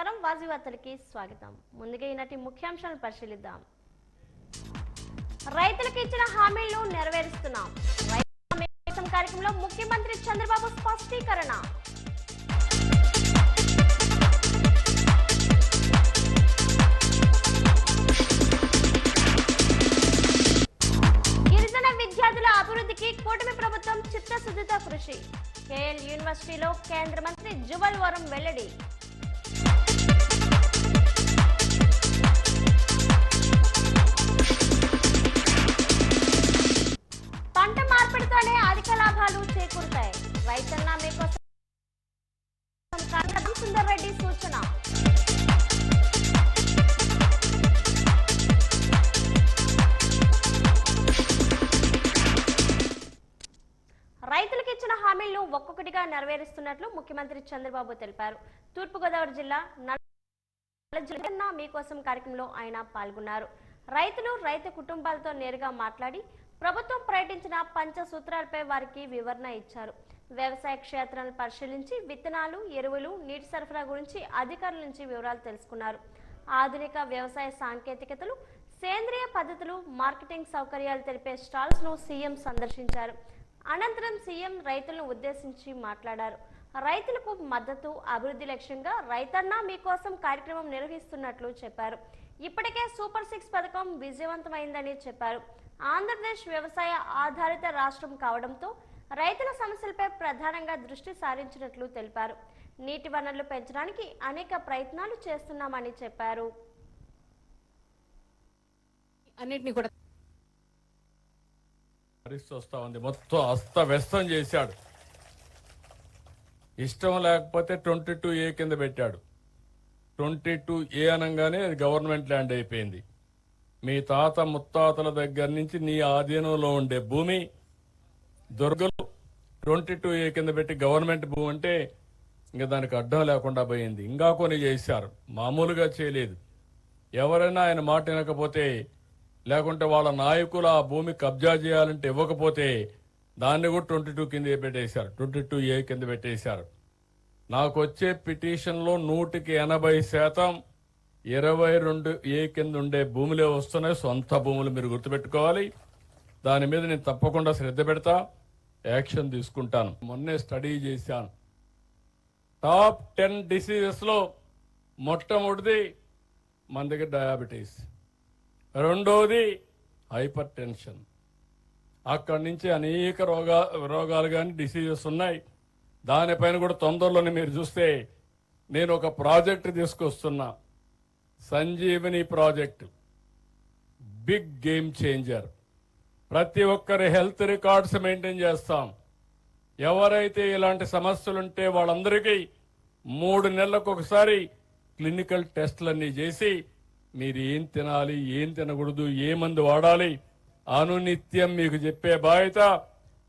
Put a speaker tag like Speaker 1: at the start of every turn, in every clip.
Speaker 1: నమస్కారం వాజీ వార్తలకి స్వాగతం. ముందుగా ఈనాటి ముఖ్యాంశాలను పరిశీలిద్దాం. రైతులకు ఇచ్చిన హామీలను నెరవేరుస్తున్నాం. రైతు కార్యక్రమంలో ముఖ్యమంత్రి చంద్రబాబు స్పష్టీకరణ. గిరిజన విద్యార్థుల అభివృద్ధికి కూటమి ప్రభుత్వం చిత్తశుద్ధితో కృషి. కేఎల్ యూనివర్సిటీలో కేంద్ర మంత్రి జువల్ ఓరం వెల్లడి. పంట మార్పిడితోనే అధిక లాభాలు చేకూరుతాయి. రైతన్న మీకోసం రామసుందర్ రెడ్డి సూచన. రైతులకు ఇచ్చిన హామీలను ఒక్కొక్కటిగా నెరవేరుస్తున్నట్లు ముఖ్యమంత్రి చంద్రబాబు తెలిపారు. తూర్పుగోదావరి జిల్లా రైతన్న మీకోసం కార్యక్రమంలో ఆయన పాల్గొన్నారు. రైతు కుటుంబాలతో నేరుగా మాట్లాడి ప్రభుత్వం ప్రకటించిన పంచసూత్రాలపై వారికి వివరణ ఇచ్చారు. వ్యవసాయ క్షేత్రాలను పరిశీలించి విత్తనాలు, ఎరువులు, నీటి సరఫరా గురించి అధికారుల నుంచి వివరాలు తెలుసుకున్నారు. ఆధునిక వ్యవసాయ సాంకేతికతలు, సేంద్రియ పద్ధతులు, మార్కెటింగ్ సౌకర్యాలు తెలిపే స్టాల్స్ ను సీఎం సందర్శించారు. అనంతరం సీఎం రైతులను ఉద్దేశించి మాట్లాడారు. రైతులకు మద్దతు, అభివృద్ధి లక్ష్యంగా రైతన్న మీకోసం కార్యక్రమం నిర్వహిస్తున్నట్లు చెప్పారు. ఇప్పటికే సూపర్ 6 పథకం విజయవంతమైందని చెప్పారు. ఆంధ్రప్రదేశ్ వ్యవసాయ ఆధారిత రాష్ట్రం కావడంతో రైతుల సమస్యలపై ప్రధానంగా దృష్టి సారించినట్లు తెలిపారు. నీటి వనరులు పెంచడానికి అనేక ప్రయత్నాలు చేస్తున్నామని చెప్పారు.
Speaker 2: అన్నిటిని కూడా
Speaker 3: వస్తా ఉంది, మొత్తం అస్తవ్యస్తం చేశాడు. ఇష్టం లేకపోతే 22A కింద పెట్టాడు. 22A అనగానే అది గవర్నమెంట్ ల్యాండ్ అయిపోయింది. మీ తాత ముత్తాతల దగ్గర నుంచి నీ ఆధీనంలో ఉండే భూమి దుర్గలు 22A కింద పెట్టి గవర్నమెంట్ భూమి అంటే ఇంకా దానికి అడ్డం లేకుండా పోయింది. ఇంకా కొన్ని చేశారు, మామూలుగా చేయలేదు. ఎవరైనా ఆయన మాట వినకపోతే, లేకుంటే వాళ్ళ నాయకులు ఆ భూమి కబ్జా చేయాలంటే ఇవ్వకపోతే దాన్ని కూడా 22 కింద పెట్టేశారు, 22A కింద పెట్టేశారు. నాకు వచ్చే పిటిషన్లో 100% 22A కింద ఉండే భూములే వస్తున్నాయి. సొంత భూములు మీరు గుర్తుపెట్టుకోవాలి. దాని మీద నేను తప్పకుండా శ్రద్ధ పెడతా, యాక్షన్ తీసుకుంటాను. మొన్నే స్టడీ చేశాను. టాప్ 10 డిసీజెస్ లో మొట్టమొదటిది మన దగ్గర డయాబెటీస్, రెండవది హైపర్ టెన్షన్. అక్కడి నుంచి అనేక రోగాలు కానీ డిసీజెస్ ఉన్నాయి. దానిపైన కూడా తొందరలోనే మీరు చూస్తే నేను ఒక ప్రాజెక్ట్ తీసుకొస్తున్నా, Sanjeevani project. Big game changer. ప్రతి ఒక్కరి హెల్త్ రికార్డ్స్ మెయింటైన్ చేస్తాం. ఎవరైతే ఇలాంటి సమస్యలుంటే వాళ్ళందరికీ 3 నెలలకు ఒకసారి క్లినికల్ టెస్టులన్నీ చేసి మీరు ఏం తినాలి, ఏం తినకూడదు, ఏ మందు వాడాలి అనునిత్యం మీకు చెప్పే బాధ్యత,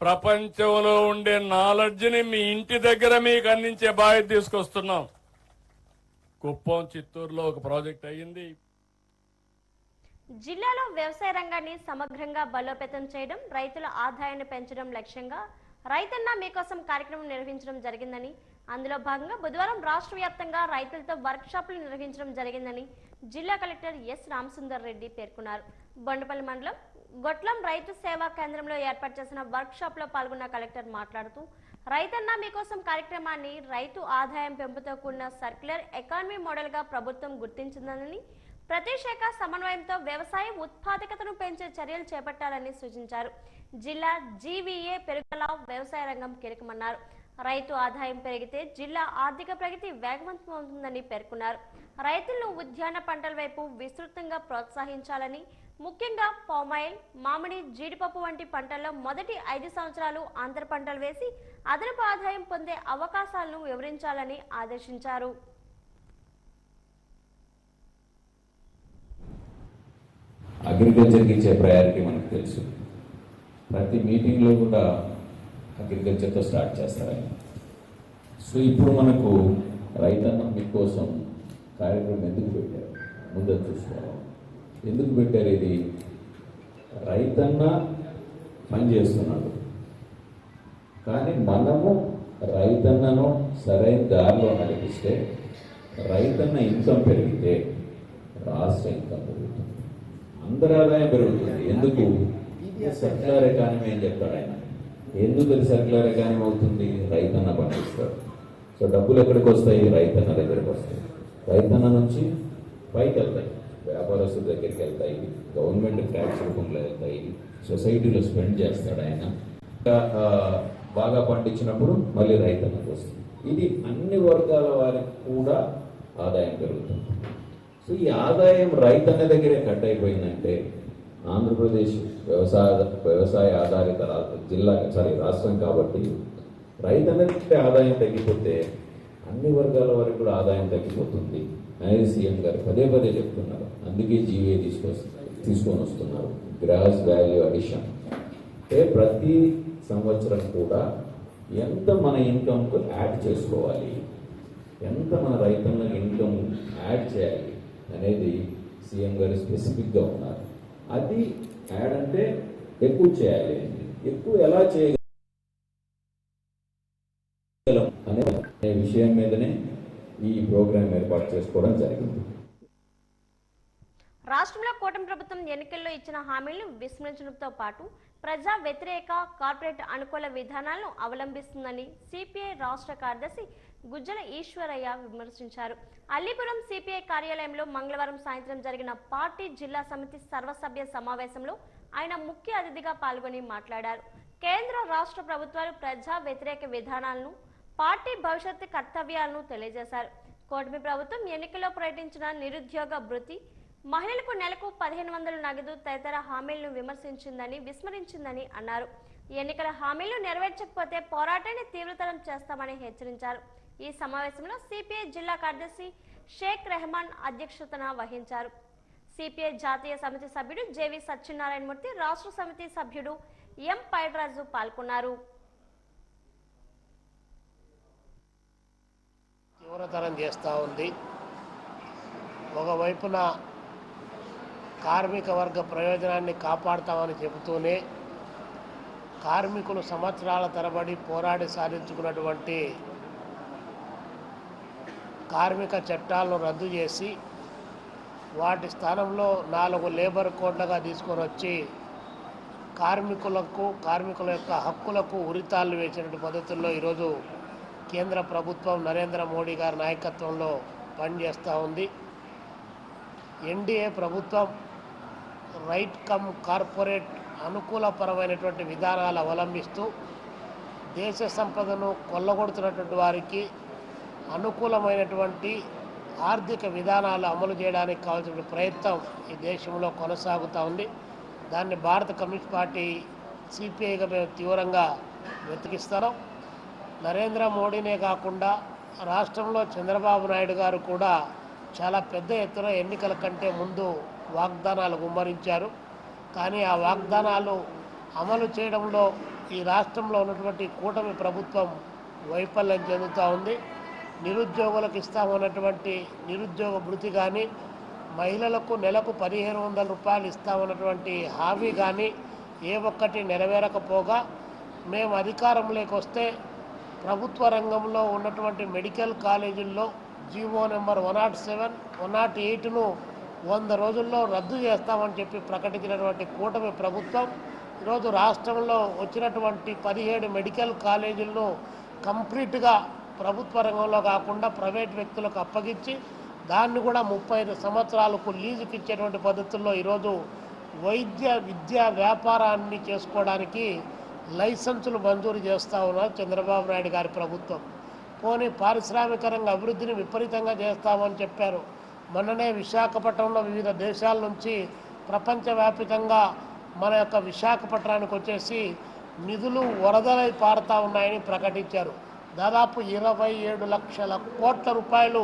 Speaker 3: ప్రపంచంలో ఉండే నాలెడ్జ్ని మీ ఇంటి దగ్గర మీకు అందించే బాధ్యత తీసుకొస్తున్నాం. కుప్పం, చిత్తూరులో ఒక ప్రాజెక్ట్ అయ్యింది.
Speaker 1: జిల్లాలో వ్యవసాయ రంగాన్ని సమగ్రంగా బలోపేతం చేయడం, రైతుల ఆదాయాన్ని పెంచడం లక్ష్యంగా రైతన్న మీకోసం కార్యక్రమం నిర్వహించడం జరిగిందని, అందులో భాగంగా బుధవారం రాష్ట్ర వ్యాప్తంగా రైతులతో వర్క్ షాపులు నిర్వహించడం జరిగిందని జిల్లా కలెక్టర్ ఎస్ రామసుందర్ రెడ్డి పేర్కొన్నారు. బొండపల్లి మండలం గొట్లం రైతు సేవా కేంద్రంలో ఏర్పాటు చేసిన వర్క్ షాప్ లో పాల్గొన్న కలెక్టర్ మాట్లాడుతూ, రైతన్న మీకోసం కార్యక్రమాన్ని రైతు ఆదాయం పెంపుతో కూడిన సర్క్యులర్ ఎకానమీ మోడల్ గా ప్రభుత్వం గుర్తించిందని, ప్రతి శాఖ సమన్వయంతో వ్యవసాయ ఉత్పాదకతను పెంచే చర్యలు చేపట్టాలని సూచించారు. జిల్లా జీవీఏ పెరుగుదల వ్యవసాయ రంగం కీలకమన్నారు. రైతు ఆదాయం పెరిగితే జిల్లా ఆర్థిక ప్రగతి వేగవంతమవుతుందని పేర్కొన్నారు. రైతులను ఉద్యాన పంటల వైపు విస్తృతంగా ప్రోత్సహించాలని, ముఖ్యంగా పామాయిల్, మామిడి, జీడిపప్పు వంటి పంటల్లో మొదటి 5 సంవత్సరాలు అంతర పంటలు వేసి అదనపు ఆదాయం పొందే అవకాశాలను వివరించాలని ఆదేశించారు.
Speaker 4: అగ్రికల్చర్కి ఇచ్చే ప్రయారిటీ మనకు తెలుసు. ప్రతి మీటింగ్లో కూడా అగ్రికల్చర్తో స్టార్ట్ చేస్తారని. సో ఇప్పుడు మనకు రైతన్న మీకోసం కార్యక్రమం ఎందుకు పెట్టారు ముందు చూసుకోవాలి. ఎందుకు పెట్టారు ఇది? రైతన్న పని చేస్తున్నాడు, కానీ మనము రైతన్నను సరైన దారిలో నడిపిస్తే రైతన్న ఇన్కమ్ పెరిగితే రాష్ట్ర ఇన్కమ్ పెరుగుతుంది, అందరి ఆదాయం పెరుగుతుంది. ఎందుకు? సర్క్యులర్ ఎకానమీ అని చెప్తాడు ఆయన. ఎందుకు అది సర్క్యులర్ ఎకానమీ అవుతుంది? రైతన్న పండిస్తాడు. సో డబ్బులు ఎక్కడికి వస్తాయి? రైతన్న దగ్గరికి వస్తాయి. రైతన్న నుంచి పైకి వెళ్తాయి, వ్యాపారస్తుల దగ్గరికి వెళ్తాయి, గవర్నమెంట్ ట్యాక్స్ రూపంలో వెళ్తాయి, సొసైటీలో స్పెండ్ చేస్తాడు ఆయన. బాగా పండించినప్పుడు మళ్ళీ రైతన్నకు వస్తుంది. ఇది అన్ని వర్గాల వారికి కూడా ఆదాయం పెరుగుతుంది. సో ఈ ఆదాయం రైతన్న దగ్గరే కట్ అయిపోయిందంటే ఆంధ్రప్రదేశ్ వ్యవసాయ ఆధారిత రాష్ట్రం కాబట్టి రైతన్న దగ్గర ఆదాయం తగ్గిపోతే అన్ని వర్గాల వారికి కూడా ఆదాయం తగ్గిపోతుంది అనేది సీఎం గారు పదే పదే చెప్తున్నారు. అందుకే జీవే తీసుకొని వస్తున్నారు, గ్రాస్ వాల్యూ అడిషన్. అంటే ప్రతి సంవత్సరం కూడా ఎంత మన ఇన్కమ్కు యాడ్ చేసుకోవాలి, ఎంత మన రైతన్నకి ఇన్కమ్ యాడ్ చేయాలి అనేది సీఎం గారు స్పెసిఫిక్గా ఉన్నారు. అది యాడ్ అంటే ఎక్కువ చేయాలి, ఎక్కువ ఎలా చేయగలం అనే విషయం మీదనే ఈ ప్రోగ్రాం ఏర్పాటు చేసుకోవడం జరిగింది.
Speaker 1: రాష్ట్రంలో కూటమి ప్రభుత్వం ఎన్నికల్లో ఇచ్చిన హామీలను విస్మరించడంతో పాటు ప్రజా వ్యతిరేక కార్పొరేట్ అనుకూల విధానాలను అవలంబిస్తుందని సిపిఐ రాష్ట్ర కార్యదర్శి గుజ్జల ఈశ్వరయ్య విమర్శించారు. అల్లీపురం సిపిఐ కార్యాలయంలో మంగళవారం సాయంత్రం జరిగిన పార్టీ జిల్లా సమితి సర్వసభ్య సమావేశంలో ఆయన ముఖ్య అతిథిగా పాల్గొని మాట్లాడారు. కేంద్ర రాష్ట్ర ప్రభుత్వాలు ప్రజా వ్యతిరేక విధానాలను, పార్టీ భవిష్యత్తు కర్తవ్యాలను తెలియజేశారు. కూటమి ప్రభుత్వం ఎన్నికల్లో ప్రకటించిన నిరుద్యోగ భృతి, మహిళలకు నెలకు 1500 నగదు తదితర హామీలను విస్మరించిందని అన్నారు. ఎన్నికల హామీలు నెరవేర్చకపోతే పోరాటాన్ని తీవ్రతరం చేస్తామని హెచ్చరించారు. ఈ సమావేశంలో సిపిఐ జిల్లా కార్యదర్శి షేక్ రెహమాన్ అధ్యక్షతన వహించారు. సిపిఐ జాతీయ సమితి సభ్యుడు జేవి సత్యనారాయణమూర్తి, రాష్ట్ర సమితి సభ్యుడు ఎం పైడ్రాజు పాల్గొన్నారు.
Speaker 5: తీవ్రతరం చేస్తూ ఉంది. ఒకవైపున కార్మిక వర్గ ప్రయోజనాన్ని కాపాడుతామని చెబుతూనే కార్మికులు సంవత్సరాల తరబడి పోరాడి సాధించుకున్నటువంటి కార్మిక చట్టాలను రద్దు చేసి వాటి స్థానంలో 4 లేబర్ కోడ్లుగా తీసుకొని వచ్చి కార్మికుల యొక్క హక్కులకు ఉరితాళ్ళు వేసినటువంటి పద్ధతుల్లో ఈరోజు కేంద్ర ప్రభుత్వం నరేంద్ర మోడీ గారి నాయకత్వంలో పనిచేస్తూ ఉంది. ఎన్డీఏ ప్రభుత్వం రైట్ కమ్ కార్పొరేట్ అనుకూలపరమైనటువంటి విధానాలు అవలంబిస్తూ దేశ సంపదను కొల్లగొడుతున్నటువంటి వారికి అనుకూలమైనటువంటి ఆర్థిక విధానాలు అమలు చేయడానికి కావాల్సిన ప్రయత్నం ఈ దేశంలో కొనసాగుతూ ఉంది. దాన్ని భారత కమ్యూనిస్ట్ పార్టీ సిపిఐగా మేము తీవ్రంగా వ్యతిరేకిస్తున్నాం. నరేంద్ర మోడీనే కాకుండా రాష్ట్రంలో చంద్రబాబు నాయుడు గారు కూడా చాలా పెద్ద ఎత్తున ఎన్నికల కంటే ముందు వాగ్దానాలు గుమ్మరించారు. కానీ ఆ వాగ్దానాలు అమలు చేయడంలో ఈ రాష్ట్రంలో ఉన్నటువంటి కూటమి ప్రభుత్వం వైఫల్యం చెందుతూ ఉంది. నిరుద్యోగులకు ఇస్తామన్నటువంటి నిరుద్యోగ భృతి కానీ, మహిళలకు నెలకు 1500 రూపాయలు ఇస్తామన్నటువంటి హామీ కానీ ఏ ఒక్కటి నెరవేరకపోగా మేము అధికారంలోకి వస్తే ప్రభుత్వ రంగంలో ఉన్నటువంటి మెడికల్ కాలేజీల్లో జీవో నెంబర్ 107, 108ను 100 రోజుల్లో రద్దు చేస్తామని చెప్పి ప్రకటించినటువంటి కూటమి ప్రభుత్వం ఈరోజు రాష్ట్రంలో వచ్చినటువంటి 17 మెడికల్ కాలేజీలను కంప్లీట్గా ప్రభుత్వ రంగంలో కాకుండా ప్రైవేట్ వ్యక్తులకు అప్పగించి దాన్ని కూడా 35 సంవత్సరాలకు లీజుకి ఇచ్చేటువంటి పద్ధతుల్లో ఈరోజు వైద్య విద్యా వ్యాపారాన్ని చేసుకోవడానికి లైసెన్సులు మంజూరు చేస్తూ ఉన్నారు చంద్రబాబు నాయుడు గారి ప్రభుత్వం. పోనీ పారిశ్రామిక రంగ అభివృద్ధిని విపరీతంగా చేస్తామని చెప్పారు. మొన్ననే విశాఖపట్నంలో వివిధ దేశాల నుంచి ప్రపంచవ్యాప్తంగా మన యొక్క విశాఖపట్నానికి వచ్చేసి నిధులు వరదలై పారుతూ ఉన్నాయని ప్రకటించారు. దాదాపు 27 లక్షల కోట్ల రూపాయలు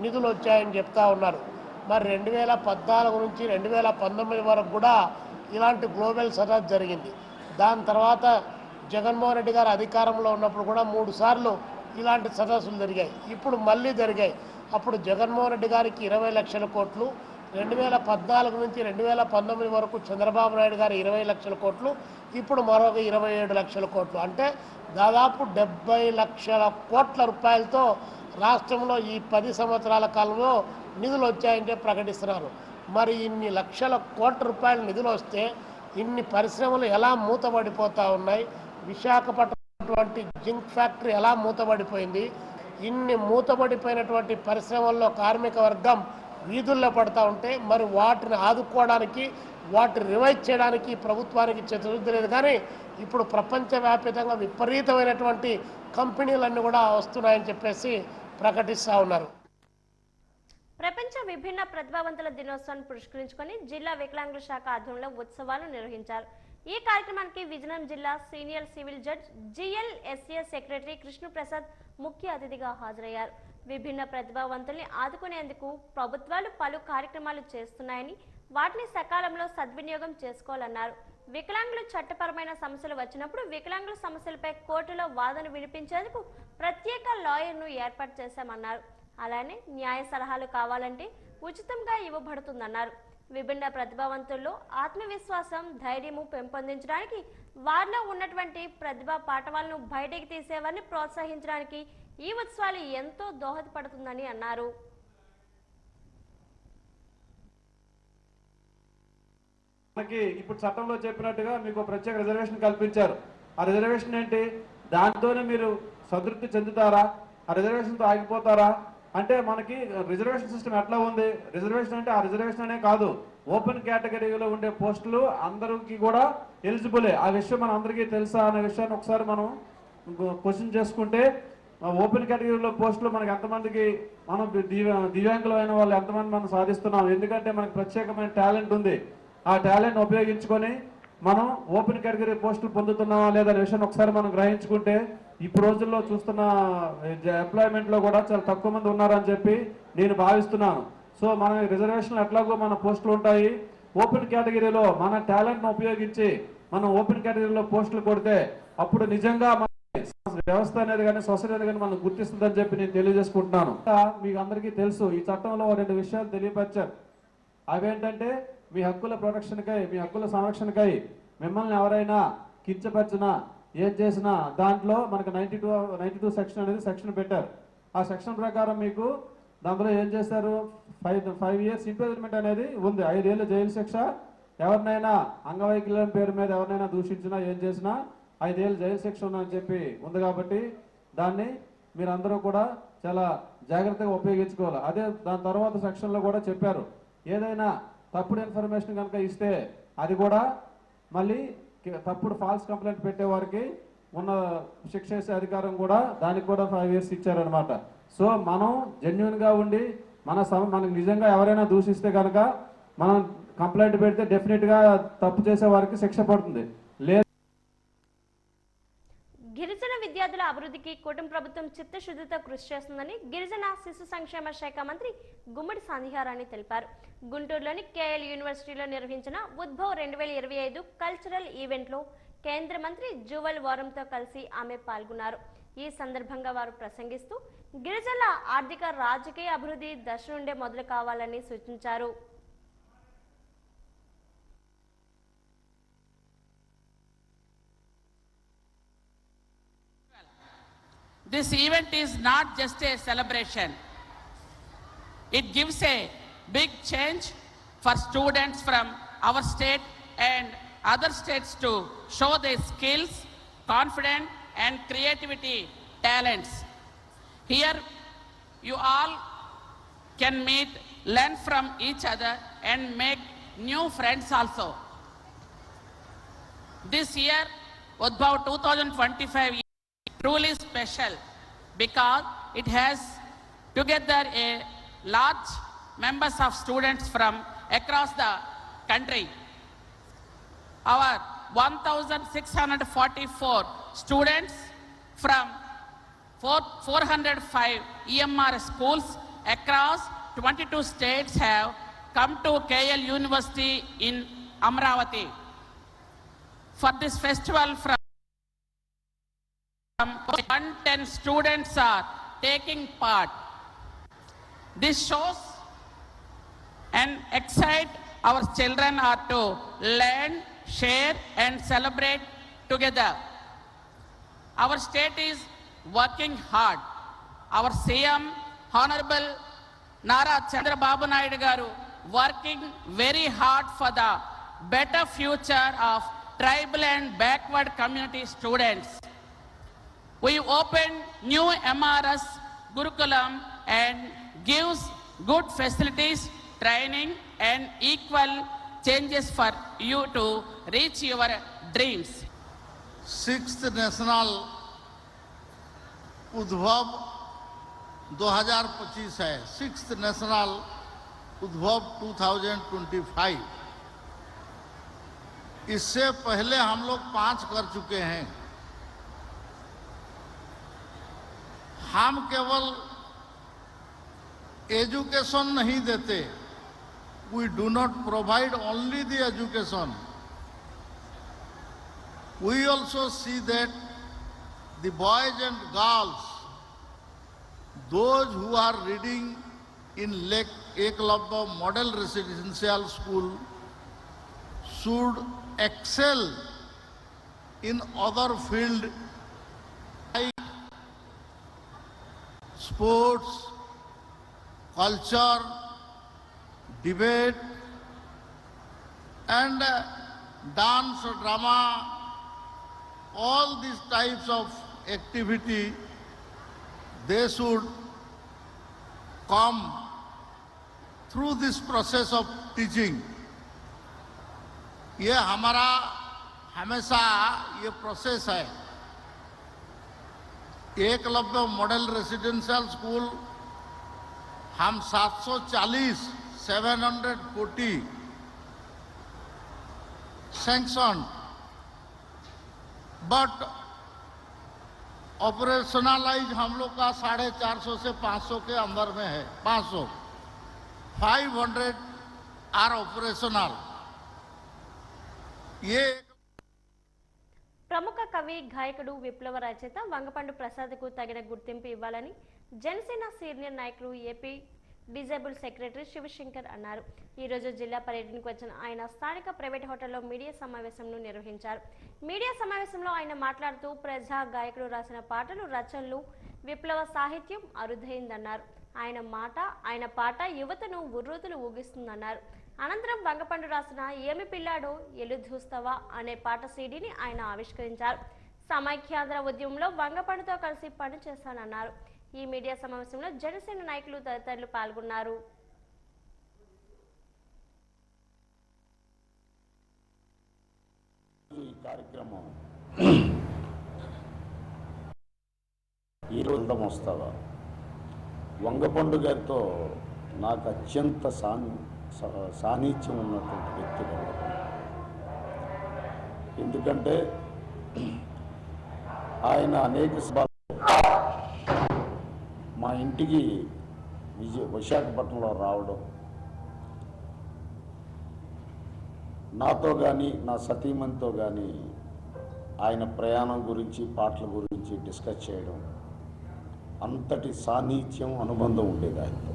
Speaker 5: నిధులు వచ్చాయని చెప్తా ఉన్నారు. మరి 2014 నుంచి 2019 వరకు కూడా ఇలాంటి గ్లోబల్ సదస్సు జరిగింది. దాని తర్వాత జగన్మోహన్ రెడ్డి గారు అధికారంలో ఉన్నప్పుడు కూడా 3 సార్లు ఇలాంటి సదస్సులు జరిగాయి. ఇప్పుడు మళ్ళీ జరిగాయి. అప్పుడు జగన్మోహన్ రెడ్డి గారికి 20 లక్షల కోట్లు, 2014 నుంచి 2019 వరకు చంద్రబాబు నాయుడు గారు 20 లక్షల కోట్లు, ఇప్పుడు మరొక 27 లక్షల కోట్లు, అంటే దాదాపు 70 లక్షల కోట్ల రూపాయలతో రాష్ట్రంలో ఈ 10 సంవత్సరాల కాలంలో నిధులు వచ్చాయంటే ప్రకటిస్తున్నారు. మరి ఇన్ని లక్షల కోట్ల రూపాయల నిధులు వస్తే ఇన్ని పరిశ్రమలు ఎలా మూతపడిపోతూ ఉన్నాయి? విశాఖపట్నం జింక్ ఫ్యాక్టరీ ఎలా మూతపడిపోయింది? ఇన్ని మూతపడిపోయినటువంటి పరిశ్రమల్లో కార్మిక వర్గం వీధుల్లో పడుతూ ఉంటే మరి వాటిని ఆదుకోవడానికి, వాటిని రివైజ్ చేయడానికి ప్రభుత్వానికి చిత్తశుద్ధి లేదు. కానీ ఇప్పుడు ప్రపంచవ్యాప్తంగా విపరీతమైనటువంటి కంపెనీలన్నీ కూడా వస్తున్నాయని చెప్పేసి ప్రకటిస్తూ ఉన్నారు.
Speaker 1: ప్రపంచ విభిన్న ప్రతిభావంతుల దినోత్సవాన్ని పురస్కరించుకొని జిల్లా వికలాంగుల శాఖ ఆధ్వర్యంలో ఉత్సవాలు నిర్వహించారు. ఈ కార్యక్రమానికి విజయనగరం జిల్లా senior civil judge GLSS secretary Krishnaprasad ముఖ్య అతిథిగా హాజరయ్యారు. విభిన్న ప్రతిభావంతుల్ని ఆదుకునేందుకు ప్రభుత్వాలు పలు కార్యక్రమాలు చేస్తున్నాయని వాటిని సకాలంలో సద్వినియోగం చేసుకోవాలన్నారు. వికలాంగులు చట్టపరమైన సమస్యలు వచ్చినప్పుడు వికలాంగుల సమస్యలపై కోర్టులో వాదన వినిపించేందుకు ప్రత్యేక లాయర్ను ఏర్పాటు చేశామన్నారు. అలానే న్యాయ సలహాలు కావాలంటే ఉచితంగా ఇవ్వబడుతుందన్నారు. విభిన్న ప్రతిభావంతుల్లో ఆత్మవిశ్వాసం, ధైర్యము పెంపొందించడానికి వారిలో ఉన్నటువంటి ప్రతిభా పాఠవాలను బయటికి తీసేవారిని ప్రోత్సహించడానికి ఈ ఉత్సవాలు ఎంతో దోహదపడుతుందని అన్నారు.
Speaker 6: మనకి ఇప్పుడు చట్టంలో చెప్పినట్టుగా మీకు ప్రత్యేక రిజర్వేషన్ కల్పించారు. ఆ రిజర్వేషన్ ఏంటి? దాంతోనే మీరు సంతృప్తి చెందుతారా? ఆ రిజర్వేషన్తో ఆగిపోతారా? అంటే మనకి రిజర్వేషన్ సిస్టమ్ ఎట్లా ఉంది? రిజర్వేషన్ అంటే ఆ రిజర్వేషన్ అనే కాదు, ఓపెన్ కేటగిరీలో ఉండే పోస్టులు అందరికి కూడా ఎలిజిబులే. ఆ విషయం మన అందరికీ తెలుసా అనే విషయాన్ని ఒకసారి మనం క్వశ్చన్ చేసుకుంటే, ఓపెన్ కేటగిరీలో పోస్టులు మనకి ఎంతమందికి, మనం దివ్యాంగులు అయిన వాళ్ళు ఎంతమంది మనం సాధిస్తున్నాం? ఎందుకంటే మనకు ప్రత్యేకమైన టాలెంట్ ఉంది. ఆ టాలెంట్ ఉపయోగించుకొని మనం ఓపెన్ కేటగిరీ పోస్టులు పొందుతున్నామా లేదా అనే విషయాన్ని ఒకసారి మనం గ్రహించుకుంటే, ఇప్పుడు రోజుల్లో చూస్తున్న ఎంప్లాయ్మెంట్లో కూడా చాలా తక్కువ మంది ఉన్నారని చెప్పి నేను భావిస్తున్నాను. సో మన రిజర్వేషన్లు ఎట్లాగో మన పోస్టులు ఉంటాయి. ఓపెన్ కేటగిరీలో మన టాలెంట్ను ఉపయోగించి మనం ఓపెన్ కేటగిరీలో పోస్టులు కొడితే అప్పుడు నిజంగా మన వ్యవస్థ అనేది కానీ సొసైటీ అనేది కానీ మనం గుర్తిస్తుందని చెప్పి నేను తెలియజేసుకుంటున్నాను. మీకు అందరికీ తెలుసు, ఈ చట్టంలో 2 విషయాలు తెలియపరిచారు. అవేంటంటే, మీ హక్కుల ప్రొటెక్షన్కై, మీ హక్కుల సంరక్షణకై మిమ్మల్ని ఎవరైనా కించపరిచినా ఏం చేసినా దాంట్లో మనకు 92 సెక్షన్ అనేది సెక్షన్ పెట్టారు. ఆ సెక్షన్ ప్రకారం మీకు దాంట్లో ఏం చేస్తారు, 5 years ఇంప్రిజన్మెంట్ అనేది ఉంది. 5 ఏళ్ళ జైలు శిక్ష. ఎవరినైనా అంగవైకల్యం పేరు మీద ఎవరినైనా దూషించినా ఏం చేసినా 5 ఏళ్ళ జైలు శిక్ష ఉందని చెప్పి ఉంది. కాబట్టి దాన్ని మీరందరూ కూడా చాలా జాగ్రత్తగా ఉపయోగించుకోవాలి. అదే దాని తర్వాత సెక్షన్లో కూడా చెప్పారు, ఏదైనా తప్పుడు ఇన్ఫర్మేషన్ కనుక ఇస్తే అది కూడా మళ్ళీ తప్పుడు ఫాల్స్ కంప్లైంట్ పెట్టే వారికి ఉన్న శిక్ష వేసే అధికారం కూడా, దానికి కూడా 5 years ఇచ్చారనమాట. సో మనం జెన్యున్గా ఉండి మనకు నిజంగా ఎవరైనా దూషిస్తే కనుక మనం కంప్లైంట్ పెడితే డెఫినెట్గా తప్పు చేసే వారికి శిక్ష పడుతుంది.
Speaker 1: గిరిజన విద్యార్థుల అభివృద్ధికి కుటుంబ ప్రభుత్వం చిత్తశుద్ధితో కృషి చేస్తుందని గిరిజన శిశు సంక్షేమ శాఖ మంత్రి గుమ్మడి సంధ్యారాణి తెలిపారు. గుంటూరులోని కేఎల్ యూనివర్సిటీలో నిర్వహించిన ఉద్భవ్ 2025 కల్చరల్ ఈవెంట్లో కేంద్ర మంత్రి జువల్ వారంతో కలిసి ఆమె పాల్గొన్నారు. ఈ సందర్భంగా వారు ప్రసంగిస్తూ గిరిజనుల ఆర్థిక, రాజకీయ అభివృద్ధి దశ నుండే మొదలు కావాలని సూచించారు.
Speaker 7: This event is not just a celebration. It gives a big change for students from our state and other states to show their skills, confidence and creativity talents. Here you all can meet, learn from each other and make new friends also. This year, Udbhav 2025 is truly special because it has together a large members of students from across the country. Our 1,644 students from 405 EMR schools across 22 states have come to KL University in Amravati for this festival. From 110 students are taking part. This shows and excite our children are to learn, share and celebrate together. Our state is working hard our CM, Honorable Nara Chandrababu Naidu Garu, working very hard for the better future of tribal and backward community students. We opened new MRS Gurukulam and gives good facilities, training and equal changes for you to reach your dreams.
Speaker 8: 6th national उद्भव 2025 है। 6th national उद्भव 2025। इससे पहले हम लोग 5 कर चुके हैं। हम केवल एजुकेशन नहीं देते, we do not provide only the education. We also see that the boys and girls, those who are reading in Lake Eklavya Model Residential School, should excel in other field like sports, culture, debate, and dance, drama, all these types of activity, they should come through this process of teaching. ये हमारा हमेशा ये process है। Eklavya model residential school हम 740 sanction, but operationalise हम लोग का 450 से 500 के अंदर में है। 500 आर ऑपरेशनल। ये
Speaker 1: ప్రముఖ కవి గాయకుడు విప్లవ రచయిత వంగపండు ప్రసాద్కు తగిన గుర్తింపు ఇవ్వాలని జనసేన సీనియర్ నాయకులు ఏపీ డిజేబుల్ సెక్రటరీ శివశంకర్ అన్నారు. ఈ రోజు జిల్లా పర్యటనకు వచ్చిన ఆయన స్థానిక ప్రైవేట్ హోటల్లో మీడియా సమావేశంను నిర్వహించారు. మీడియా సమావేశంలో ఆయన మాట్లాడుతూ ప్రజా గాయకుడు రాసిన పాటలు రచనలు విప్లవ సాహిత్యం అరుదైందన్నారు. ఆయన పాట యువతను ఉర్రూతులు ఊగిస్తుందన్నారు. అనంతరం వంగపండు రాసిన ఏమి పిల్లాడో ఎలు చూస్తావా అనే పాట సీడీని ఆయన ఆవిష్కరించారు. సమైక్యాంధ్ర ఉద్యమంలో వంగపండుతో కలిసి పనిచేస్తానన్నారు. ఈ మీడియా సమావేశంలో జనసేన నాయకులు తదితరులు పాల్గొన్నారు.
Speaker 9: ఈ కార్యక్రమం ఈరోజు వస్తావా వంగపండు గారితో నాకు అత్యంత సాన్నిధ్యం ఉన్నటువంటి వ్యక్తి వంగపండు. ఎందుకంటే ఆయన అనేక సభలు మా ఇంటికి విశాఖపట్నంలో రావడం, నాతో కానీ నా సతీమణితో కానీ ఆయన ప్రయాణం గురించి పాటల గురించి డిస్కస్ చేయడం, అంతటి సాన్నిధ్యం అనుబంధం ఉండేది ఆయనతో.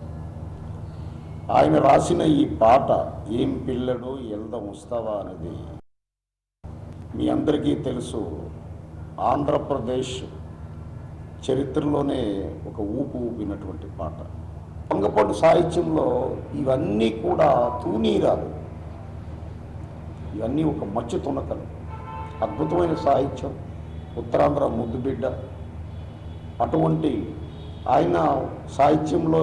Speaker 9: ఆయన రాసిన ఈ పాట ఏం పిల్లడు ఎల్దం వస్తావా అనేది మీ అందరికీ తెలుసు. ఆంధ్రప్రదేశ్ చరిత్రలోనే ఒక ఊపినటువంటి పాట. వంగపండు సాహిత్యంలో ఇవన్నీ కూడా తూనీరాలు, ఇవన్నీ ఒక మచ్చు తునకలు. అద్భుతమైన సాహిత్యం, ఉత్తరాంధ్ర ముద్దుబిడ్డ. అటువంటి ఆయన సాహిత్యంలో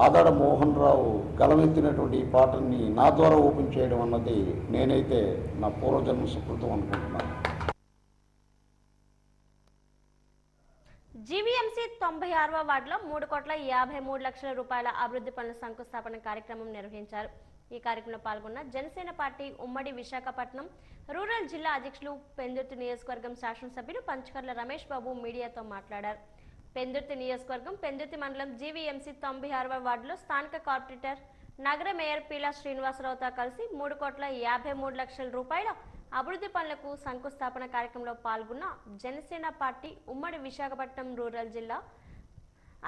Speaker 9: ఆదాడ మోహన్ రావు గలమెత్తినటువంటి ఈ పాటని నా ద్వారా ఓపెన్ చేయడం అన్నది నేనైతే నా పూర్వజన్మ సుకృతం అనుకుంటున్నాను.
Speaker 1: జీవీఎంసీ 96వ వార్డులో 3,53,00,000 రూపాయల అభివృద్ధి పనుల శంకుస్థాపన కార్యక్రమం నిర్వహించారు. ఈ కార్యక్రమంలో పాల్గొన్న జనసేన పార్టీ ఉమ్మడి విశాఖపట్నం రూరల్ జిల్లా అధ్యక్షులు, పెందుర్తి నియోజకవర్గం శాసనసభ్యులు పంచకర్ల రమేష్ బాబు మీడియాతో మాట్లాడారు. పెందుర్తి నియోజకవర్గం పెందుర్తి మండలం జీవీఎంసీ 96వ వార్డులో స్థానిక కార్పొరేటర్ నగర మేయర్ పీలా శ్రీనివాసరావుతో కలిసి 3,53,00,000 రూపాయల అభివృద్ధి పనులకు శంకుస్థాపన కార్యక్రమంలో పాల్గొన్న జనసేన పార్టీ ఉమ్మడి విశాఖపట్నం రూరల్ జిల్లా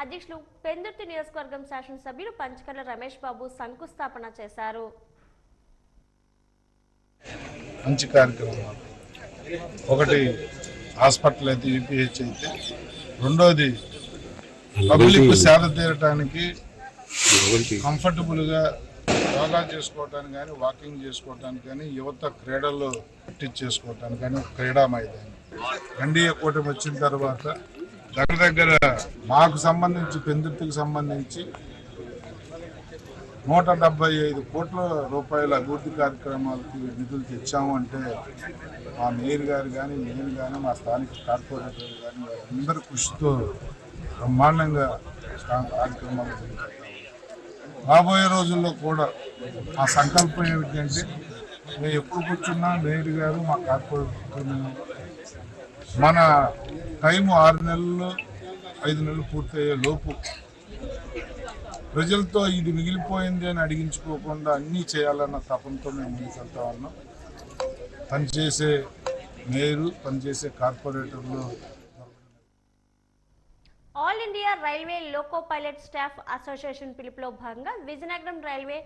Speaker 1: అధ్యక్షులు, పెందుర్తి నియోజకవర్గం శాసనసభ్యులు పంచకర్ల రమేష్ బాబు శంకుస్థాపన చేశారు.
Speaker 10: మంచి కార్యక్రమం. ఒకటి హాస్పిటల్ అయితే యూపీహెచ్ అయితే, రెండోది పబ్లిక్ సేద తీరటానికి కంఫర్టబుల్గా యోగా చేసుకోవటానికి కానీ వాకింగ్ చేసుకోవటానికి కానీ యువత క్రీడల్లో ప్రాక్టీస్ చేసుకోవటానికి కానీ క్రీడా మైదానం ఎన్డీఏ కూటమి వచ్చిన తర్వాత దగ్గర మాకు సంబంధించి పెందుర్తికి సంబంధించి 175 కోట్ల రూపాయల అభివృద్ధి కార్యక్రమాలకి నిధులు తెచ్చాము అంటే మా మేయర్ గారు కానీ నేను కానీ మా స్థానిక కార్పొరేటర్లు కానీ అందరి కృషితో బ్రహ్మాండంగా కార్యక్రమాలు జరుగుతాయి. రాబోయే రోజుల్లో కూడా మా సంకల్పం ఏమిటంటే మేము ఎప్పుడు కూర్చున్నా మేయర్ గారు మా కార్పొరేటర్ మన టైం 6 నెలలు 5 నెలలు పూర్తయ్యే లోపు ప్రజలతో ఇది మిగిలిపోయింది అని అడిగించుకోకుండా అన్నీ చేయాలన్న తపంతో మేము ముందుకెళ్తా ఉన్నాం. పనిచేసే మేయరు పనిచేసే కార్పొరేటర్లు
Speaker 1: all India railway loco pilot staff association పిలుపులో భాగంగా విజయనగరం రైల్వే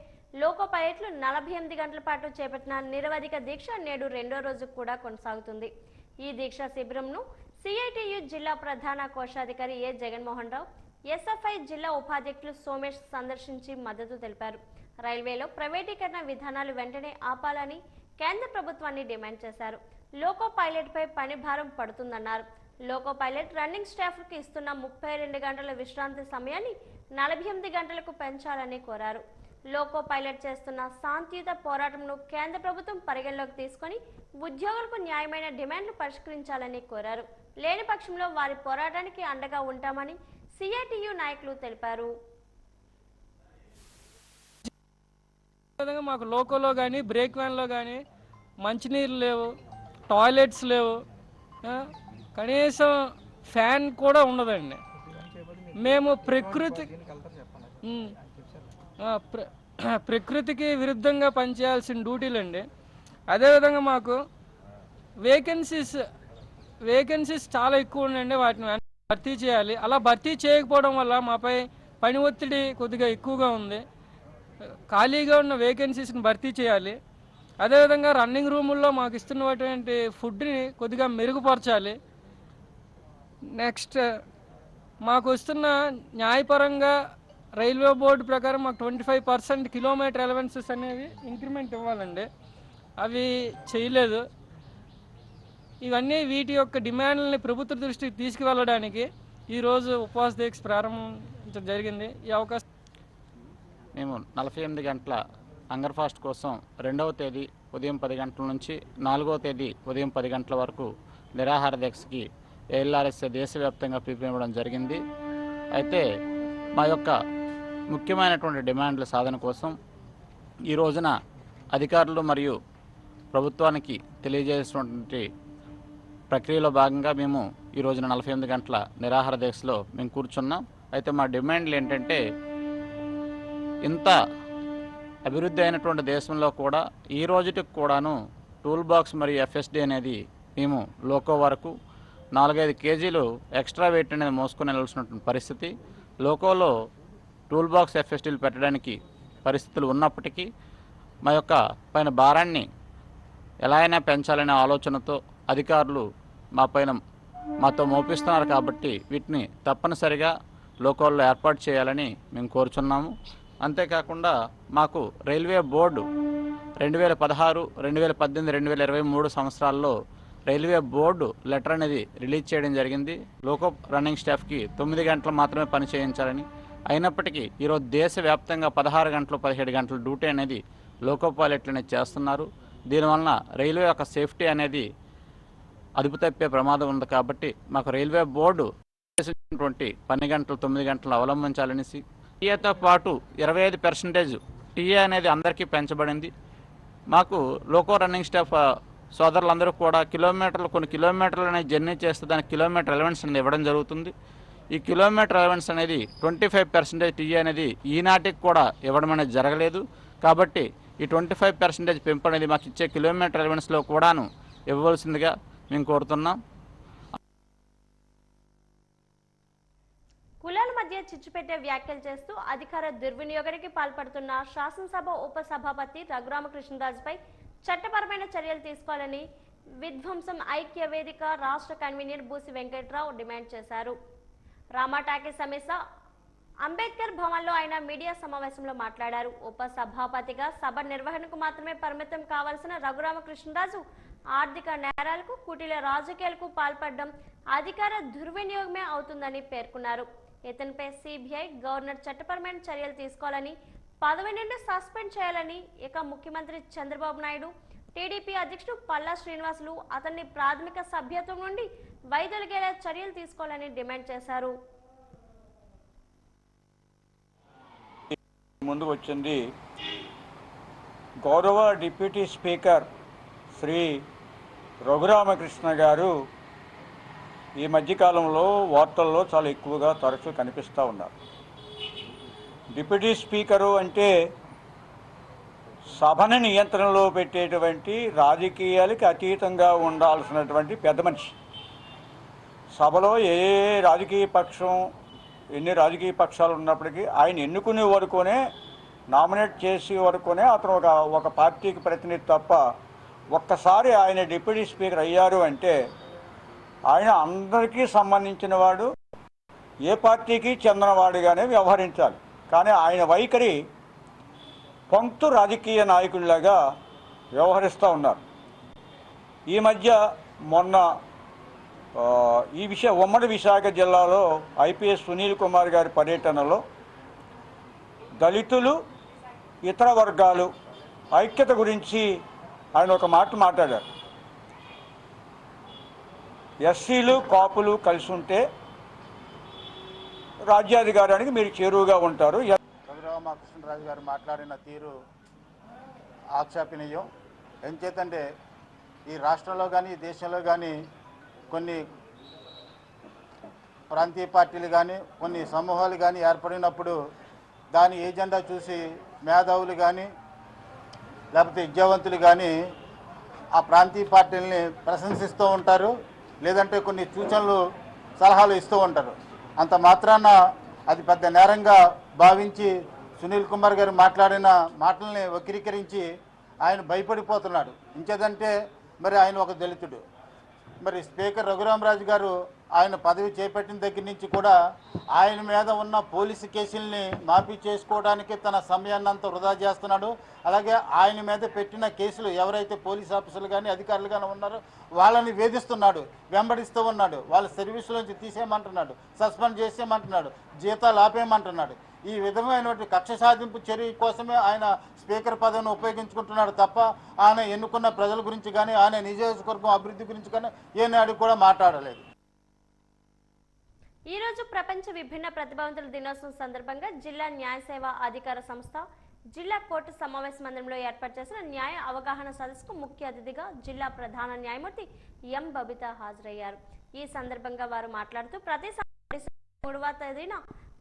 Speaker 1: లోకో పైలట్లు 48 గంటల పాటు చేపట్టిన నిరవధిక దీక్ష నేడు 2వ రోజు కూడా కొనసాగుతుంది. ఈ దీక్షా శిబిరంను సిఐటియు జిల్లా ప్రధాన కోశాధికారి ఏ జగన్మోహన్ రావు, ఎస్ఎఫ్ఐ జిల్లా ఉపాధ్యక్షులు సోమేష్ సందర్శించి మద్దతు తెలిపారు. రైల్వేలో ప్రైవేటీకరణ విధానాలు వెంటనే ఆపాలని కేంద్ర ప్రభుత్వాన్ని డిమాండ్ చేశారు. లోకో పైలట్ పై పని భారం పడుతుందన్నారు. లోకో పైలట్ రన్నింగ్ స్టాఫ్ కు ఇస్తున్న 32 గంటల విశ్రాంతి సమయాన్ని 48 గంటలకు పెంచాలని కోరారు. లోకో పైలట్ చేస్తున్న శాంతియుత పోరాటంను కేంద్ర ప్రభుత్వం పరిగణలోకి తీసుకొని ఉద్యోగులకు న్యాయమైన డిమాండ్లు పరిష్కరించాలని కోరారు. లేని పక్షంలో వారి పోరాటానికి అండగా ఉంటామని సిఐటియు నాయకులు తెలిపారు.
Speaker 11: మాకు లోకోలో కానీ బ్రేక్ వ్యాన్లో కానీ మంచినీళ్ళు లేవు, టాయిలెట్స్ లేవు, కనీసం ఫ్యాన్ కూడా ఉండదండి. మేము ప్రకృతికి విరుద్ధంగా పనిచేయాల్సిన డ్యూటీలు అండి. అదేవిధంగా మాకు వేకెన్సీస్ చాలా ఎక్కువ ఉన్నాయండి. వాటిని భర్తీ చేయాలి. అలా భర్తీ చేయకపోవడం వల్ల మాపై పని ఒత్తిడి కొద్దిగా ఎక్కువగా ఉంది. ఖాళీగా ఉన్న వేకెన్సీస్ని భర్తీ చేయాలి. అదేవిధంగా రన్నింగ్ రూముల్లో మాకు ఇస్తున్నటువంటి ఫుడ్ని కొద్దిగా మెరుగుపరచాలి. నెక్స్ట్ మాకు వస్తున్న న్యాయపరంగా రైల్వే బోర్డు ప్రకారం మాకు 25% కిలోమీటర్ అలవెన్సెస్ అనేవి ఇంక్రిమెంట్ ఇవ్వాలండి. అవి చేయలేదు. ఇవన్నీ వీటి యొక్క డిమాండ్లని ప్రభుత్వ దృష్టికి తీసుకువెళ్ళడానికి ఈరోజు ఉపవాస దీక్ష ప్రారంభించడం జరిగింది. ఈ అవకాశం
Speaker 12: మేము 48 గంటల హంగర్ ఫాస్ట్ కోసం 2వ తేదీ ఉదయం 10 గంటల నుంచి 4వ తేదీ ఉదయం 10 గంటల వరకు నిరాహార దీక్షకి ఏఎల్ఆర్ఎస్ఏ దేశవ్యాప్తంగా పిలుపునివ్వడం జరిగింది. అయితే మా యొక్క ముఖ్యమైనటువంటి డిమాండ్ల సాధన కోసం ఈ రోజున అధికారులు మరియు ప్రభుత్వానికి తెలియజేసినటువంటి ప్రక్రియలో భాగంగా మేము ఈ రోజున 48 గంటల నిరాహార దీక్షలో మేము కూర్చున్నాం. అయితే మా డిమాండ్లు ఏంటంటే, ఇంత అభివృద్ధి అయినటువంటి దేశంలో కూడా ఈ రోజుటికి కూడాను టూల్ బాక్స్ మరియు ఎఫ్ఎస్డి అనేది మేము లోకో వరకు 4-5 కేజీలు ఎక్స్ట్రా వెయిట్ అనేది మోసుకొని వెళ్ళాల్సినటువంటి పరిస్థితి. లోకోలో టూల్ బాక్స్ ఎఫ్ఎస్డీలు పెట్టడానికి పరిస్థితులు ఉన్నప్పటికీ మా యొక్క పైన భారాన్ని ఎలా అయినా పెంచాలనే ఆలోచనతో అధికారులు మా పైన మాతో మోపిస్తున్నారు. కాబట్టి వీటిని తప్పనిసరిగా లోకోల్లో ఏర్పాటు చేయాలని మేము కోరుచున్నాము. అంతేకాకుండా మాకు రైల్వే బోర్డు 2016, 2018, 2023 సంవత్సరాల్లో రైల్వే బోర్డు లెటర్ అనేది రిలీజ్ చేయడం జరిగింది. లోకో రన్నింగ్ స్టాఫ్కి 9 గంటలు మాత్రమే పని చేయించాలని. అయినప్పటికీ ఈరోజు దేశవ్యాప్తంగా 16 గంటలు 17 గంటల డ్యూటీ అనేది లోకో పైలట్లు అనేది చేస్తున్నారు. దీనివలన రైల్వే యొక్క సేఫ్టీ అనేది అదుపు తప్పే ప్రమాదం ఉంది. కాబట్టి మాకు రైల్వే బోర్డు 10 గంటలు 9 గంటలు అవలంబించాలనేసి, టీఏతో పాటు 25% టీఏ అనేది అందరికీ పెంచబడింది. మాకు లోకో రన్నింగ్ స్టాఫ్ సోదరులందరూ కూడా కొన్ని కిలోమీటర్లు అనేది జర్నీ చేస్తే దానికి కిలోమీటర్ అలవెన్స్ అనేది ఇవ్వడం జరుగుతుంది. ఈ కిలోమీటర్ అలవెన్స్ అనేది 25% టీఏ అనేది ఈనాటికి కూడా ఇవ్వడం అనేది జరగలేదు. కాబట్టి ఈ 25% పెంపు అనేది మాకు ఇచ్చే కిలోమీటర్ అలవెన్స్లో కూడాను ఇవ్వవలసిందిగా మేము కోరుతున్నాం.
Speaker 1: కులాల మధ్య చిచ్చుపెట్టే వ్యాఖ్యలు చేస్తూ అధికార దుర్వినియోగానికి పాల్పడుతున్న శాసనసభ ఉపసభాపతి రఘురామకృష్ణరాజుపై చట్టపరమైన చర్యలు తీసుకోవాలని విధ్వంసం ఐక్య వేదిక రాష్ట్ర కన్వీనర్ బూసి వెంకట్రావు డిమాండ్ చేశారు. రామాటాకి సమేత అంబేద్కర్ భవన్లో ఆయన మీడియా సమావేశంలో మాట్లాడారు. ఉప సభాపతిగా సభ నిర్వహణకు మాత్రమే పరిమితం కావాల్సిన రఘురామకృష్ణరాజు ఆర్థిక నేరాలకు, కుటిల రాజకీయాలకు పాల్పడడం అధికార దుర్వినియోగమే అవుతుందని పేర్కొన్నారు. ఇతనిపై సిబిఐ, గవర్నర్ చట్టపరమైన చర్యలు తీసుకోవాలని, పదవి నుండి సస్పెండ్ చేయాలని ఇక ముఖ్యమంత్రి చంద్రబాబు నాయుడు, టీడీపీ అధ్యక్షుడు పల్లా శ్రీనివాసులు అతన్ని ప్రాథమిక సభ్యత్వం నుండి వైదొలిగేలా చర్యలు తీసుకోవాలని డిమాండ్ చేశారు.
Speaker 13: ముందుకు వచ్చింది గౌరవ డిప్యూటీ స్పీకర్ శ్రీ రఘురామకృష్ణ గారు ఈ మధ్యకాలంలో వార్తల్లో చాలా ఎక్కువగా తరచూ కనిపిస్తూ ఉన్నారు. డిప్యూటీ స్పీకరు అంటే సభని నియంత్రణలో పెట్టేటువంటి, రాజకీయాలకి అతీతంగా ఉండాల్సినటువంటి పెద్ద మనిషి. సభలో ఏ రాజకీయ పక్షం, ఎన్ని రాజకీయ పక్షాలు ఉన్నప్పటికీ ఆయన ఎన్నుకునే వరకునే, నామినేట్ చేసే వరకునే అతను ఒక పార్టీకి ప్రతినిధి తప్ప, ఒక్కసారి ఆయన డిప్యూటీ స్పీకర్ అయ్యారు అంటే ఆయన అందరికీ సంబంధించిన వాడు, ఏ పార్టీకి చెందినవాడుగానే వ్యవహరించాలి. కానీ ఆయన వైఖరి పంక్తు రాజకీయ నాయకుల్లాగా వ్యవహరిస్తూ ఉన్నారు. ఈ మధ్య మొన్న ఈ ఉమ్మడి విశాఖ జిల్లాలో ఐపీఎస్ సునీల్ కుమార్ గారి పర్యటనలో దళితులు, ఇతర వర్గాలు ఐక్యత గురించి ఆయన ఒక మాట మాట్లాడారు. ఎస్సీలు, కాపులు కలిసి ఉంటే రాజ్యాధికారానికి మీరు చేరువుగా ఉంటారు.
Speaker 14: రఘురామకృష్ణరాజు గారు మాట్లాడిన తీరు ఆక్షేపణీయం. ఎంచేతంటే ఈ రాష్ట్రంలో కానీ దేశంలో కానీ కొన్ని ప్రాంతీయ పార్టీలు కానీ కొన్ని సమూహాలు కానీ ఏర్పడినప్పుడు దాని ఏజెండా చూసి మేధావులు కానీ లేకపోతే విద్యావంతులు కానీ ఆ ప్రాంతీయ పార్టీలని ప్రశంసిస్తూ ఉంటారు, లేదంటే కొన్ని సూచనలు, సలహాలు ఇస్తూ ఉంటారు. అంత మాత్రాన అది పెద్ద నేరంగా భావించి సునీల్ కుమార్ గారు మాట్లాడిన మాటల్ని వక్రీకరించి ఆయన భయపడిపోతున్నాడు. ఇంకేదంటే మరి ఆయన ఒక దళితుడు. మరి స్పీకర్ రఘురామరాజు గారు ఆయన పదవి చేపట్టిన దగ్గర నుంచి కూడా ఆయన మీద ఉన్న పోలీసు కేసుల్ని మాఫీ చేసుకోవడానికి తన సమయాన్ని అంతా వృధా చేస్తున్నాడు. అలాగే ఆయన మీద పెట్టిన కేసులు ఎవరైతే పోలీస్ ఆఫీసర్లు కానీ అధికారులు కానీ ఉన్నారో వాళ్ళని వేధిస్తున్నాడు, వెంబడిస్తూ ఉన్నాడు, వాళ్ళ సర్వీసులోంచి తీసేయమంటున్నాడు, సస్పెండ్ చేసేయమంటున్నాడు, జీతాలు ఆపేయమంటున్నాడు. ఈ విధమైనటువంటి కక్ష సాధింపు చర్య కోసమే ఆయన స్పీకర్ పదవిని ఉపయోగించుకుంటున్నాడు తప్ప ఆయన ఎన్నుకున్న ప్రజల గురించి కానీ ఆయన నియోజకవర్గం అభివృద్ధి గురించి కానీ ఏనాడు కూడా మాట్లాడలేదు.
Speaker 1: ఈ రోజు ప్రపంచ విభిన్న ప్రతిభావంతుల దినోత్సవం సందర్భంగా జిల్లా న్యాయ సేవా అధికార సంస్థ జిల్లా కోర్టు సమావేశ మందిరంలో ఏర్పాటు చేసిన న్యాయ అవగాహన సదస్సుకు ముఖ్య అతిథిగా జిల్లా ప్రధాన న్యాయమూర్తి ఎం బబిత హాజరయ్యారు. ఈ సందర్భంగా వారు మాట్లాడుతూ ప్రతి 3వ తేదీన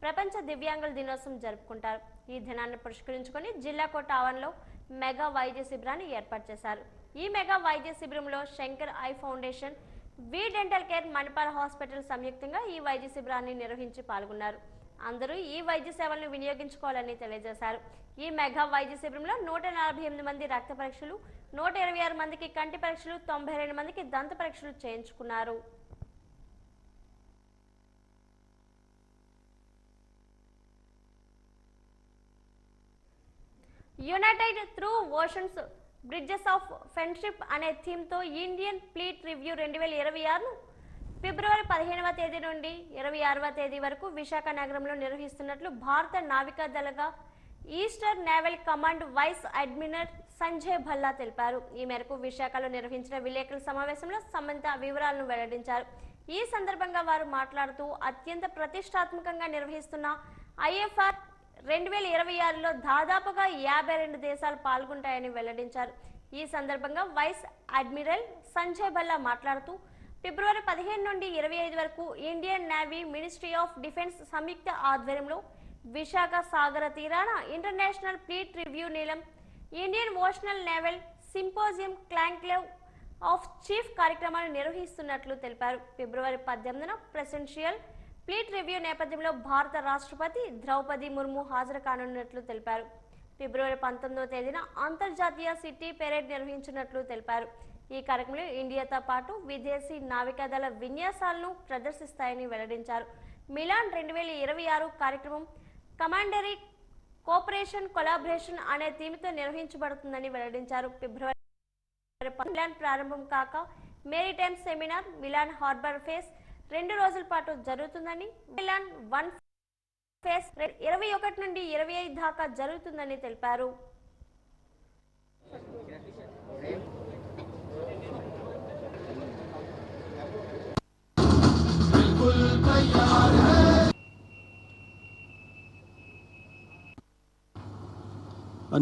Speaker 1: ప్రపంచ దివ్యాంగుల దినోత్సవం జరుపుకుంటారు. ఈ దినాన్ని పురస్కరించుకొని జిల్లా కోర్టు ఆవరణలో మెగా వైద్య శిబిరాన్ని ఏర్పాటు చేశారు. ఈ మెగా వైద్య శిబిరంలో Shankar I foundation, we dental care, Manipal hospital సంయుక్తంగా ఈ వైద్య శిబిరాన్ని నిర్వహించి పాల్గొన్నారు. అందరూ ఈ వైద్య సేవలను వినియోగించుకోవాలని తెలియజేశారు. ఈ మెగా వైద్య శిబిరంలో 148 మంది రక్త పరీక్షలు, 126 మందికి కంటి పరీక్షలు, 92 మందికి దంత పరీక్షలు చేయించుకున్నారు. United through oceans bridges of friendship అనే థీమ్తో ఇండియన్ ఫ్లీట్ రివ్యూ 2026ను ఫిబ్రవరి 15వ తేదీ నుండి 26వ తేదీ వరకు విశాఖ నగరంలో నిర్వహిస్తున్నట్లు భారత నావికా దళగా eastern naval command vice admiral Sanjay Bhalla తెలిపారు. ఈ మేరకు విశాఖలో నిర్వహించిన విలేకరుల సమావేశంలో సంబంధిత వివరాలను వెల్లడించారు. ఈ సందర్భంగా వారు మాట్లాడుతూ అత్యంత ప్రతిష్టాత్మకంగా నిర్వహిస్తున్న ఐఎఫ్ఆర్ 2026లో దాదాపుగా 52 దేశాలు పాల్గొంటాయని వెల్లడించారు. ఈ సందర్భంగా వైస్ అడ్మిరల్ సంజయ్ భల్లా మాట్లాడుతూ ఫిబ్రవరి 15 నుండి 25 వరకు Indian navy, ministry of defence సంయుక్త ఆధ్వర్యంలో విశాఖ సాగర తీరాన ఇంటర్నేషనల్ ఫ్లీట్ రివ్యూ నీలం Indian ocean naval symposium conclave of chief కార్యక్రమాన్ని నిర్వహిస్తున్నట్లు తెలిపారు. ఫిబ్రవరి 18న ప్రెసిడెన్షియల్ ఫ్లీట్ రివ్యూ నేపథ్యంలో భారత రాష్ట్రపతి ద్రౌపది ముర్ము హాజరు కానున్నట్లు తెలిపారు. ఫిబ్రవరి 19వ తేదీన అంతర్జాతీయ సిటీ పెరేడ్ నిర్వహించినట్లు తెలిపారు. ఈ కార్యక్రమంలో ఇండియాతో పాటు విదేశీ నావికాదళ విన్యాసాలను ప్రదర్శిస్తాయని వెల్లడించారు. మిలాన్ 2026 కార్యక్రమం కమాండరీ కోఆపరేషన్ కొలాబరేషన్ అనే థీమ్తో నిర్వహించబడుతుందని వెల్లడించారు. ఫిబ్రవరి 10 మిలాన్ ప్రారంభం కాక maritime seminar Milan harbour phase 2 రోజుల పాటు జరుగుతుందని, మిలాన్ 1 ఫేస్ 21 నుండి 25 దాకా జరుగుతుందని తెలిపారు.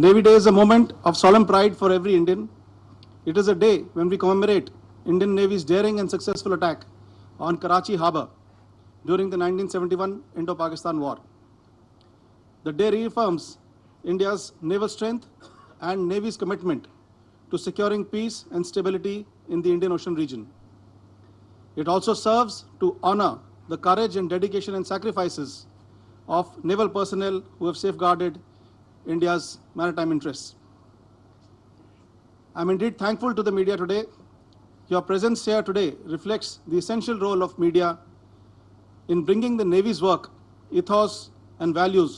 Speaker 6: Navy Day is a moment of solemn pride for every Indian. It is a day when we commemorate Indian Navy's daring and successful attack on Karachi Harbour during the 1971 Indo-Pakistan War. The day reaffirms India's naval strength and Navy's commitment to securing peace and stability in the Indian Ocean region. It also serves to honor the courage and dedication and sacrifices of naval personnel who have safeguarded India's maritime interests. I am indeed thankful to the media today. Your presence here today reflects the essential role of media in bringing the Navy's work, ethos and values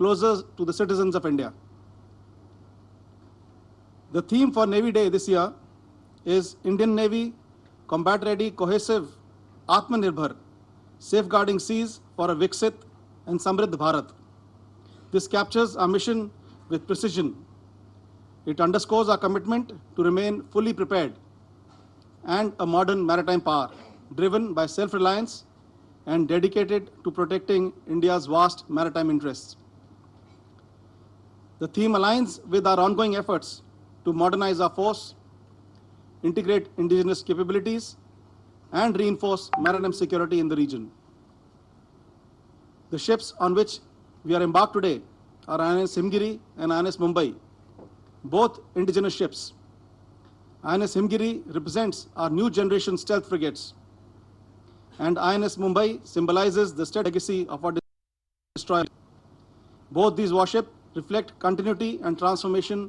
Speaker 6: closer to the citizens of India. The theme for Navy Day this year is Indian Navy Combat Ready, Cohesive, Atmanirbhar, Safeguarding Seas for a Viksit and Samriddh Bharat. This captures our mission with precision. It underscores our commitment to remain fully prepared and a modern maritime power, driven by self-reliance and dedicated to protecting India's vast maritime interests. The theme aligns with our ongoing efforts to modernize our force, integrate indigenous capabilities, and reinforce maritime security in the region. The ships on which we are embarked today are INS Himgiri and INS Mumbai, both indigenous ships. INS Himgiri represents our new generation stealth frigates, and INS Mumbai symbolizes the steady legacy of our destroyer. Both these warships reflect continuity and transformation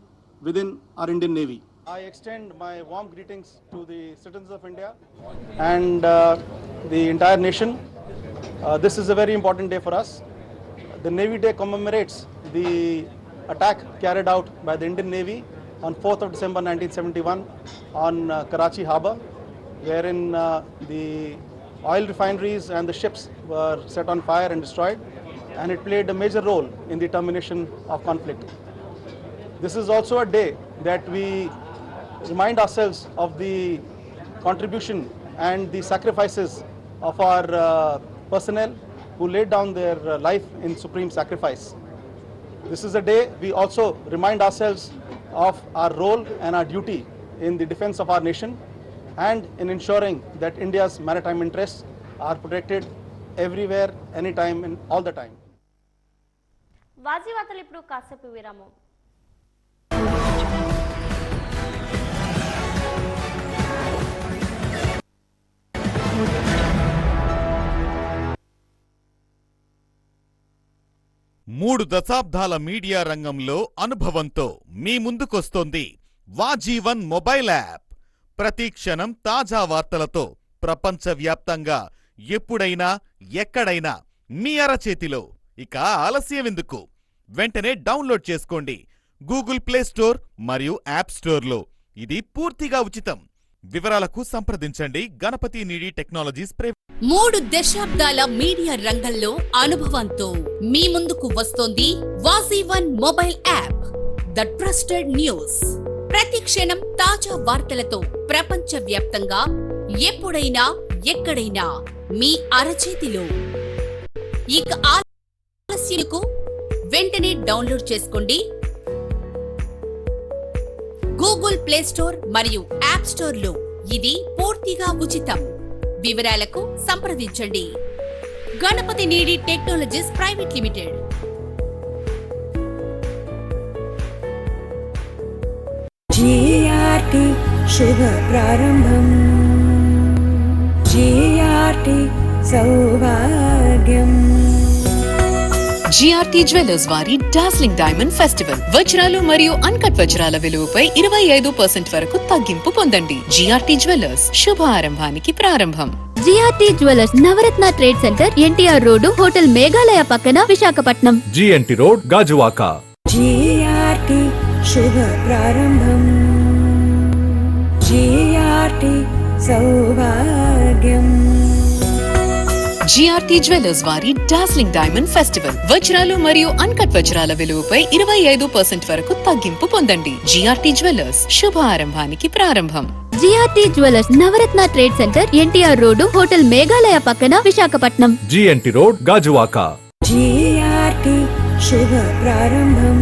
Speaker 6: within our Indian Navy. I extend my warm greetings to the citizens of India and the entire nation. This is a very important day for us. The Navy Day commemorates the attack carried out by the Indian Navy on 4th of December 1971 on Karachi Harbour, wherein the oil refineries and the ships were set on fire and destroyed, and it played a major role in the termination of conflict. This is also a day that we remind ourselves of the contribution and the sacrifices of our personnel who laid down their life in supreme sacrifice. This is a day we also remind ourselves of our role and our duty in the defense of our nation and in ensuring that India's maritime interests are protected everywhere, anytime, and all the time.
Speaker 1: వాజీవాతలు ఇప్పుడు కాసేపు విరామం.
Speaker 15: మూడు దశాబ్దాల media రంగంలో అనుభవంతో మీ ముందుకొస్తోంది వాజీవన్ mobile app. ప్రతి క్షణం తాజా వార్తలతో ప్రపంచవ్యాప్తంగా ఎప్పుడైనా ఎక్కడైనా మీ అరచేతిలో. ఇక ఆలస్యమెందుకు? వెంటనే డౌన్లోడ్ చేసుకోండి గూగుల్ ప్లే స్టోర్ మరియు యాప్ స్టోర్లో. ఇది పూర్తిగా ఉచితం. వివరాలకు సంప్రదించండి గణపతి నీడి టెక్నాలజీస్ ప్రైవేట్.
Speaker 16: 3 దశాబ్దాల మీడియా రంగంలో అనుభవంతో మీ ముందుకు వస్తోంది వాజీవన్ mobile app, the trusted news. ప్రతి క్షణం తాజా వార్తలతో ప్రపంచవ్యాప్తంగా ఎప్పుడైనా ఎక్కడైనా మీ అరచేతిలో. ఇక ఆలస్యకు వెంటనే డౌన్లోడ్ చేసుకోండి గూగుల్ ప్లే స్టోర్ మరియు యాప్ స్టోర్లో. ఇది పూర్తిగా ఉచితం. వివరాలకు సంప్రదించండి Ganapathi Needi technologies private limited.
Speaker 17: GRT శుభ ప్రారంభం, జీఆర్టీ సౌభాగ్యం.
Speaker 2: జిఆర్టీ జ్యువెలర్స్ వారి డార్స్లింగ్ డైమండ్ ఫెస్టివల్ వజ్రాలు మరియు అన్కట్ వజ్రాల విలువపై 25% వరకు తగ్గింపు పొందండి. జిఆర్టీ జ్యువెలర్స్ శుభ ఆరంభానికి ప్రారంభం.
Speaker 18: GRT jewellers Navaratna trade centre, NTR road, hotel Meghalaya పక్కన, Visakhapatnam.
Speaker 19: GNT road, Gajuwaka.
Speaker 17: GRT శుభ ప్రారంభం. జిఆర్టీ సౌభాగ్యం.
Speaker 2: జిఆర్టీ జ్యువెలర్స్ వారి డార్స్లింగ్ డైమండ్ ఫెస్టివల్ వజ్రాలు మరియు అన్కట్ వజ్రాల విలువపై 25% వరకు తగ్గింపు పొందండి. జిఆర్టీ జ్యువెలర్స్ శుభ ఆరంభానికి ప్రారంభం.
Speaker 18: GRT jewellers Navaratna trade centre, NTR road, hotel Meghalaya పక్కన, Visakhapatnam.
Speaker 19: GNT road, Gajuwaka.
Speaker 17: GRT శుభ ప్రారంభం.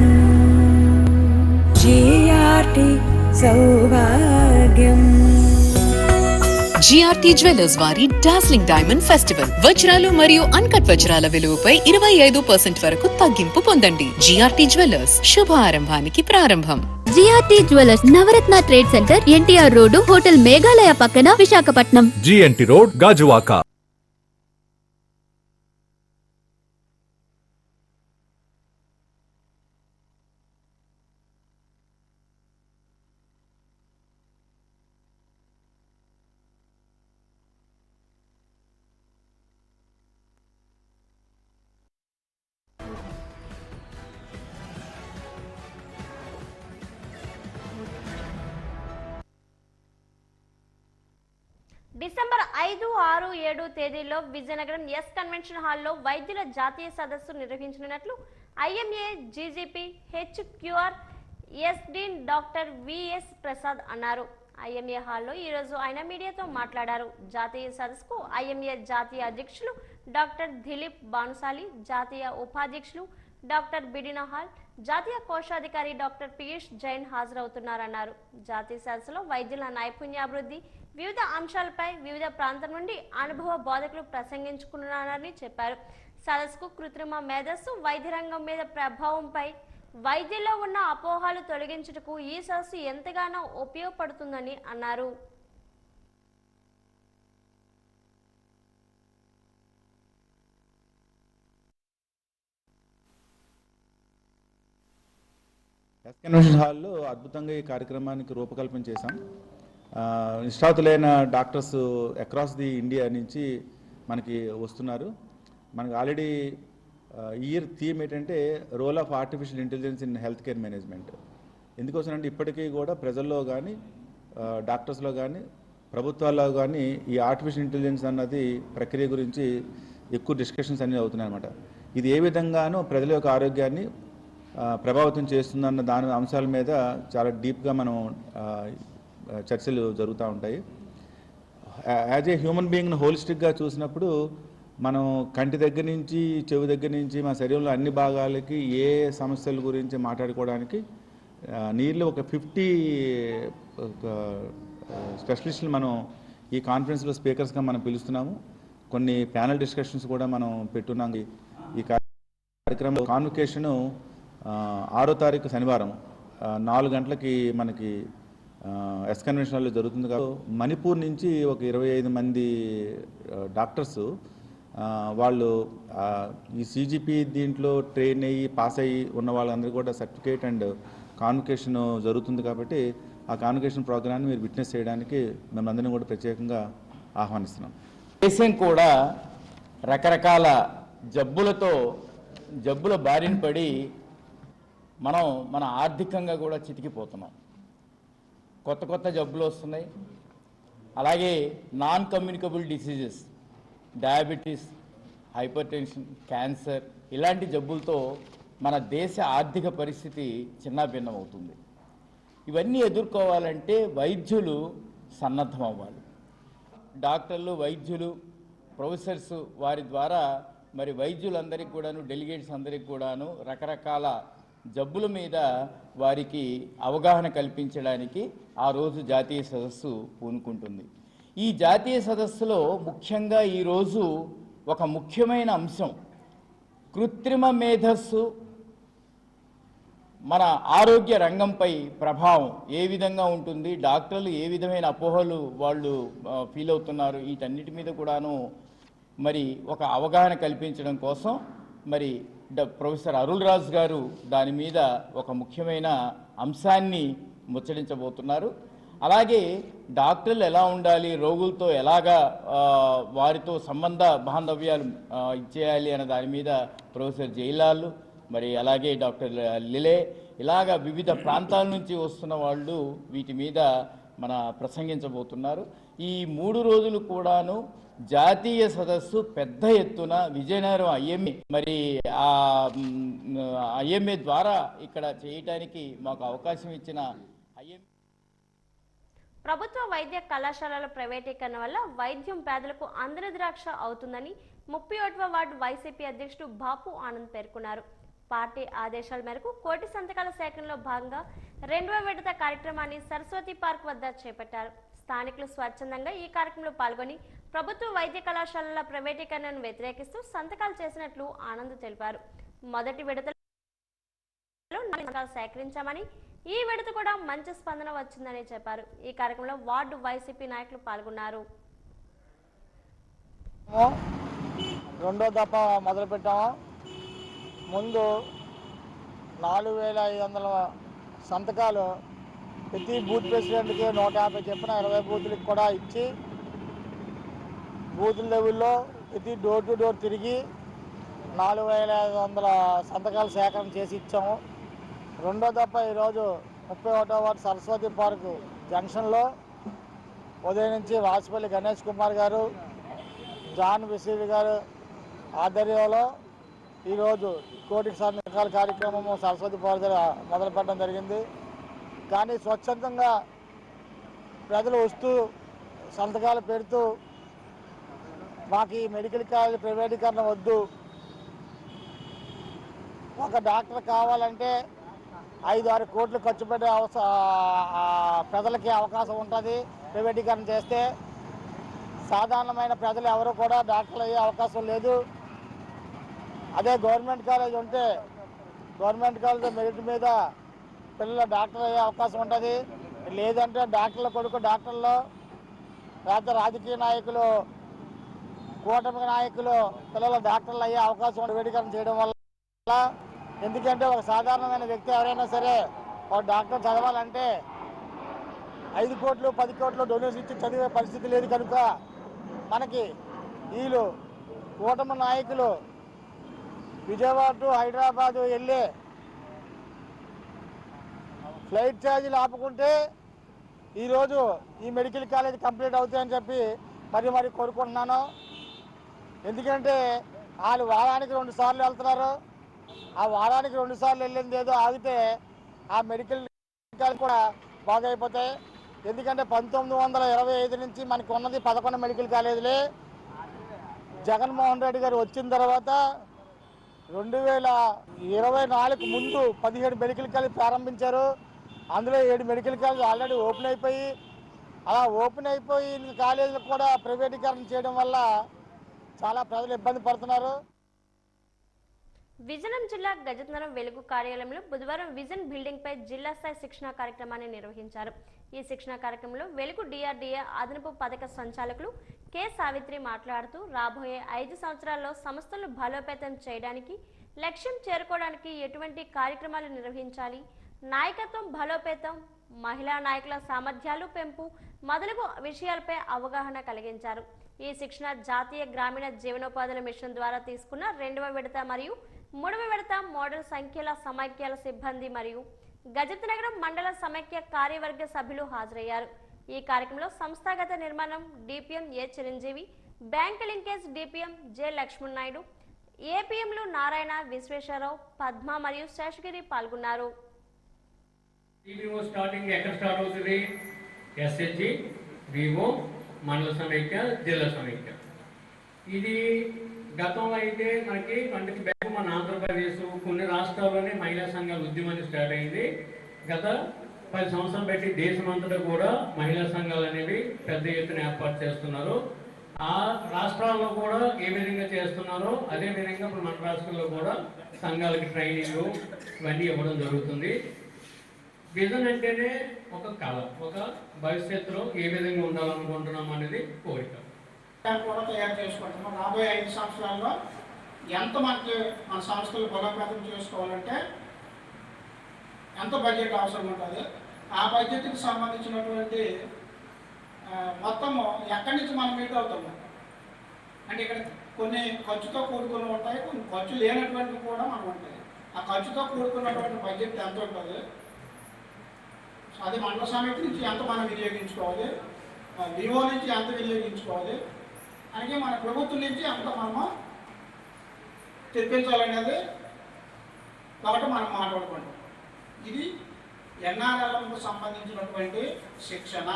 Speaker 17: జిఆర్టీ సౌభాగ్యం.
Speaker 2: జిఆర్టీ జ్యువెలర్స్ వారి డార్స్లింగ్ డైమండ్ ఫెస్టివల్ వజ్రాలు మరియు అన్కట్ వజ్రాల విలువపై 25% వరకు తగ్గింపు పొందండి. జిఆర్టీ జ్యువెలర్స్ శుభ ఆరంభానికి ప్రారంభం.
Speaker 18: GRT jewellers Navaratna trade centre, NTR road, hotel Meghalaya పక్కన, Visakhapatnam.
Speaker 19: GNT road, Gajuwaka.
Speaker 1: December 5, 6, 7 తేదీల్లో విజయనగరం ఎస్ కన్వెన్షన్ హాల్లో వైద్యుల జాతీయ సదస్సు నిర్వహించనున్నట్లు ఐఎంఏ జీజీపీ హెచ్క్యూఆర్ ఎస్డీన్ డాక్టర్ విఎస్ ప్రసాద్ అన్నారు. ఐఎంఏ హాల్లో ఈరోజు ఆయన మీడియాతో మాట్లాడారు. జాతీయ సదస్సుకు ఐఎంఏ జాతీయ అధ్యక్షులు డాక్టర్ దిలీప్ బాన్సాలి, జాతీయ ఉపాధ్యక్షులు డాక్టర్ బిడినా హాల్, జాతీయ కోశాధికారి డాక్టర్ పీయూష్ జైన్ హాజరవుతున్నారన్నారు. జాతీయ సదస్సులో వైద్యుల నైపుణ్యాభివృద్ధి, వివిధ అంశాలపై వివిధ ప్రాంతం నుండి అనుభవ బోధకులు ప్రసంగించుకున్నారని చెప్పారు. సదస్సుకు కృత్రిమ మేధస్సు వైద్య రంగం మీద ప్రభావంపై వైద్యుల్లో ఉన్న అపోహలు తొలగించుటకు ఈ సదస్సు ఎంతగానో ఉపయోగపడుతుందని అన్నారు.
Speaker 20: ఎస్ కన్వెన్షన్ హాల్లో అద్భుతంగా ఈ కార్యక్రమానికి రూపకల్పన చేశాం. నిష్ణాతులైన డాక్టర్స్ అక్రాస్ ది ఇండియా నుంచి మనకి వస్తున్నారు. మనకి ఆల్రెడీ ఇయర్ థీమ్ ఏంటంటే role of artificial intelligence in health care management. ఎందుకోసమంటే ఇప్పటికీ కూడా ప్రజల్లో కానీ డాక్టర్స్లో కానీ ప్రభుత్వాల్లో కానీ ఈ ఆర్టిఫిషియల్ ఇంటెలిజెన్స్ అన్నది ప్రక్రియ గురించి ఎక్కువ డిస్కషన్స్ అనేవి అవుతున్నాయి అన్నమాట. ఇది ఏ విధంగానూ ప్రజల యొక్క ఆరోగ్యాన్ని ప్రభావితం చేస్తుందన్న దాని అంశాల మీద చాలా డీప్గా మనం చర్చలు జరుగుతూ ఉంటాయి. యాజ్ ఏ హ్యూమన్ బీయింగ్ని హోలిస్టిక్గా చూసినప్పుడు మనం కంటి దగ్గర నుంచి చెవి దగ్గర నుంచి మన శరీరంలో అన్ని భాగాలకి ఏ సమస్యల గురించి మాట్లాడుకోవడానికి నీళ్ళు ఒక 50 స్పెషలిస్టులు మనం ఈ కాన్ఫరెన్స్లో స్పీకర్స్గా మనం పిలుస్తున్నాము. కొన్ని ప్యానల్ డిస్కషన్స్ కూడా మనం పెట్టున్నాం. ఈ కార్యక్రమం కాన్వకేషను 6వ తారీఖు శనివారం 4 గంటలకి మనకి ఎస్ కన్వెన్షన్లో జరుగుతుంది. కాబట్టి మణిపూర్ నుంచి ఒక 25 మంది డాక్టర్స్ వాళ్ళు ఈ సిజిపి దీంట్లో ట్రైన్ అయ్యి పాస్ అయ్యి ఉన్న వాళ్ళందరికీ కూడా సర్టిఫికేట్ అండ్ కాన్వకేషన్ జరుగుతుంది. కాబట్టి ఆ కాన్వకేషన్ ప్రోగ్రామ్ని మీరు విట్నెస్ చేయడానికి మేము అందరినీ కూడా ప్రత్యేకంగా ఆహ్వానిస్తున్నాం.
Speaker 21: దేశం కూడా రకరకాల జబ్బుల బారిన పడి మన ఆర్థికంగా కూడా చితికిపోతున్నాం. కొత్త జబ్బులు వస్తున్నాయి. అలాగే non communicable diseases, diabetes, hyper tension, cancer ఇలాంటి జబ్బులతో మన దేశ ఆర్థిక పరిస్థితి చిన్నాభిన్నం అవుతుంది. ఇవన్నీ ఎదుర్కోవాలంటే వైద్యులు సన్నద్ధం అవ్వాలి. డాక్టర్లు, వైద్యులు, ప్రొఫెసర్స్ వారి ద్వారా మరి వైద్యులందరికీ కూడాను, డెలిగేట్స్ అందరికీ కూడాను రకరకాల జబ్బుల మీద వారికి అవగాహన కల్పించడానికి ఆ రోజు జాతీయ సదస్సు పూనుకుంటుంది. ఈ జాతీయ సదస్సులో ముఖ్యంగా ఈరోజు ఒక ముఖ్యమైన అంశం కృత్రిమ మేధస్సు మన ఆరోగ్య రంగంపై ప్రభావం ఏ విధంగా ఉంటుంది, డాక్టర్లు ఏ విధమైన అపోహలు వాళ్ళు ఫీల్ అవుతున్నారు, వీటన్నిటి మీద కూడాను మరి ఒక అవగాహన కల్పించడం కోసం మరి ప్రొఫెసర్ అరుల్ రాజ్ గారు దాని మీద ఒక ముఖ్యమైన అంశాన్ని ముచ్చటించబోతున్నారు. అలాగే డాక్టర్లు ఎలా ఉండాలి, రోగులతో ఎలాగా వారితో సంబంధ బాంధవ్యాలు ఇచ్చేయాలి అనే దాని మీద ప్రొఫెసర్ జైలాల్, మరి అలాగే డాక్టర్ లిలే, ఇలాగా వివిధ ప్రాంతాల నుంచి వస్తున్న వాళ్ళు వీటి మీద మన ప్రసంగించబోతున్నారు. ఈ 3 రోజులు కూడాను జాతీయ సదస్సు పెద్ద ఎత్తున విజయనగరం ఐఎంఏ మరి ఆ ఐఎంఏ ద్వారా ఇక్కడ చేయటానికి మాకు అవకాశం ఇచ్చిన ఐఎంఏ.
Speaker 1: ప్రభుత్వ వైద్య కళాశాలల ప్రైవేటీకరణ వల్ల వైద్యం పేదలకు అందని ద్రాక్ష అవుతుందని 31వ వార్డు వైసీపీ అధ్యక్షుడు బాపు ఆనంద్ పేర్కొన్నారు. పార్టీ ఆదేశాల మేరకు కోటి సంతకాల సేకరణలో భాగంగా 2వ విడత కార్యక్రమాన్ని సరస్వతి పార్క్ వద్ద చేపట్టారు. స్థానికులు స్వచ్ఛందంగా ఈ కార్యక్రమంలో పాల్గొని ప్రభుత్వ వైద్య కళాశాలల ప్రైవేటీకరణను వ్యతిరేకిస్తూ సంతకాలు చేసినట్లు ఆనంద్ తెలిపారు. మొదటి విడతలో సంతకాలు సేకరించామని, ఈ విడత కూడా మంచి స్పందన వచ్చిందని చెప్పారు. ఈ కార్యక్రమంలో వార్డు వైసీపీ నాయకులు పాల్గొన్నారు.
Speaker 3: రెండో దఫ మొదలు పెట్టాము. ముందు 4500 సంతకాలు ప్రతి బూత్ ప్రెసిడెంట్కి 150 చెప్పిన 20 బూతులకు కూడా ఇచ్చి బూత్ లెవెల్లో ప్రతి డోర్ టు డోర్ తిరిగి 4500 సంతకాలు సేకరణ చేసి ఇచ్చాము. రెండో దఫ ఈరోజు 31వ వార్డు సరస్వతి పార్క్ జంక్షన్లో ఉదయం నుంచి వాసుపల్లి గణేష్ కుమార్ గారు, జాన్ విసివి గారు ఆధ్వర్యంలో ఈరోజు కోటి సంతకాల కార్యక్రమము సరస్వతి పార్క్ మొదలు పెట్టడం జరిగింది. కానీ స్వచ్ఛందంగా ప్రజలు వస్తూ సంతకాలు పెడుతూ మాకు ఈ మెడికల్ కాలేజ్ ప్రైవేటీకరణ వద్దు, ఒక డాక్టర్ కావాలంటే 5-6 కోట్లు ఖర్చు పెట్టే ప్రజలకి అవకాశం ఉంటుంది. ప్రైవేటీకరణ చేస్తే సాధారణమైన ప్రజలు ఎవరు కూడా డాక్టర్లు అయ్యే అవకాశం లేదు. అదే గవర్నమెంట్ కాలేజ్ ఉంటే గవర్నమెంట్ కాలేజ్ మెరిట్ మీద పిల్లలు డాక్టర్ అయ్యే అవకాశం ఉంటుంది. లేదంటే డాక్టర్ల కొడుకు డాక్టర్లు, లేకపోతే రాజకీయ నాయకులు, కూటమి నాయకులు పిల్లలు డాక్టర్లు అయ్యే అవకాశం ప్రైవేటీకరణ చేయడం వల్ల. ఎందుకంటే ఒక సాధారణమైన వ్యక్తి ఎవరైనా సరే ఒక డాక్టర్ చదవాలంటే 5 కోట్లు 10 కోట్లు డొనేషన్ ఇచ్చి చదివే పరిస్థితి లేదు. కనుక మనకి వీళ్ళు కూటమి నాయకులు విజయవాడ టు హైదరాబాదు వెళ్ళి ఫ్లైట్ ఛార్జీలు ఆపుకుంటే ఈరోజు ఈ మెడికల్ కాలేజ్ కంప్లీట్ అవుతాయని చెప్పి మరి కోరుకుంటున్నాను. ఎందుకంటే వాళ్ళు వారానికి 2 సార్లు వెళ్తున్నారు. ఆ వారానికి 2 సార్లు వెళ్ళింది ఏదో ఆగితే ఆ మెడికల్ కాలేజ్ కూడా బాగా అయిపోతాయి. ఎందుకంటే 1925 నుంచి మనకు ఉన్నది 11 మెడికల్ కాలేజీలే. జగన్మోహన్ రెడ్డి గారు వచ్చిన తర్వాత 2024 ముందు 17 మెడికల్ కాలేజ్ ప్రారంభించారు. అందులో 7 మెడికల్ కాలేజ్ ఆల్రెడీ ఓపెన్ అయిపోయి, అలా ఓపెన్ అయిపోయి కాలేజీలు కూడా ప్రైవేటీకరణ చేయడం వల్ల చాలా ప్రజలు ఇబ్బంది పడుతున్నారు.
Speaker 1: విజయనగరం జిల్లా గజతనగరం వెలుగు కార్యాలయంలో బుధవారం విజన్ బిల్డింగ్ పై జిల్లా స్థాయి శిక్షణ కార్యక్రమాన్ని నిర్వహించారు. ఈ శిక్షణ కార్యక్రమంలో వెలుగు డిఆర్డీఏ అదనపు పథక సంచాలకులు కె సావిత్రి మాట్లాడుతూ రాబోయే 5 సంవత్సరాల్లో సంస్థలను బలోపేతం చేయడానికి, లక్ష్యం చేరుకోవడానికి ఎటువంటి కార్యక్రమాలు నిర్వహించాలి, నాయకత్వం బలోపేతం, మహిళా నాయకుల సామర్థ్యాలు పెంపు మొదలగు విషయాలపై అవగాహన కలిగించారు. ఈ శిక్షణ జాతీయ గ్రామీణ జీవనోపాధుల మిషన్ ద్వారా తీసుకున్న 2వ విడత మరియు 3వ విడత మోడల్ సంఖ్యల సమైక్యాల సిబ్బంది మరియు గజతనగరం మండల సమైక్య కార్యవర్గ సభ్యులు హాజరయ్యారు. ఈ కార్యక్రమంలో సంస్థాగత నిర్మాణం DPM A Chiranjeevi, bank linkage DPM J Lakshman Naidu, ఏపీఎంలు నారాయణ, విశ్వేశ్వరరావు, పద్మ మరియు శేషగిరి పాల్గొన్నారు.
Speaker 22: స్టార్టింగ్ ఎక్కడ స్టార్ట్ అవుతుంది? ఎస్హెచ్జి, వివో, మండల సమైక్య, జిల్లా సమైక్య. ఇది గతంలో అయితే మనకి 20 బ్యాక్ మన ఆంధ్రప్రదేశ్ కొన్ని రాష్ట్రాల్లోనే మహిళా సంఘాల ఉద్యమాన్ని స్టార్ట్ అయింది. గత 10 సంవత్సరాలు బట్టి దేశమంతటా కూడా మహిళా సంఘాలు అనేవి పెద్ద ఎత్తున ఏర్పాటు చేస్తున్నారు. ఆ రాష్ట్రాల్లో కూడా ఏ విధంగా చేస్తున్నారో అదే విధంగా ఇప్పుడు మన రాష్ట్రంలో కూడా సంఘాలకి ట్రైనింగ్ ఇవన్నీ ఇవ్వడం జరుగుతుంది. విజన్ అంటేనే ఒక కళ, ఒక భవిష్యత్తులో ఏ విధంగా ఉండాలనుకుంటున్నాం అనేది కోరిక.
Speaker 23: కూడా తయారు చేసుకుంటున్నాం. రాబోయే 5 సంవత్సరాల్లో
Speaker 4: ఎంత మనకి మన సంస్థలు బలోపేతం చేసుకోవాలంటే ఎంత బడ్జెట్ అవసరం ఉంటుంది, ఆ బడ్జెట్కి సంబంధించినటువంటి మొత్తము ఎక్కడి నుంచి మనం మీట్ అవుతాము అంటే ఇక్కడ కొన్ని ఖర్చుతో కూడుకుని ఉంటాయి, కొన్ని ఖర్చు లేనటువంటివి కూడా మనం ఉంటాయి. ఆ ఖర్చుతో కూడుకున్నటువంటి బడ్జెట్ ఎంత ఉంటుంది, అది మండల సమితి నుంచి ఎంత మనం వినియోగించుకోవాలి, వివో నుంచి ఎంత వినియోగించుకోవాలి, అలాగే మన ప్రభుత్వం నుంచి ఎంత మనము తెప్పించాలనేది ఒకటి మనం మాట్లాడుకుంటాం. ఇది ఎన్ఆర్ఎల్ఎంకు సంబంధించినటువంటి శిక్షణ.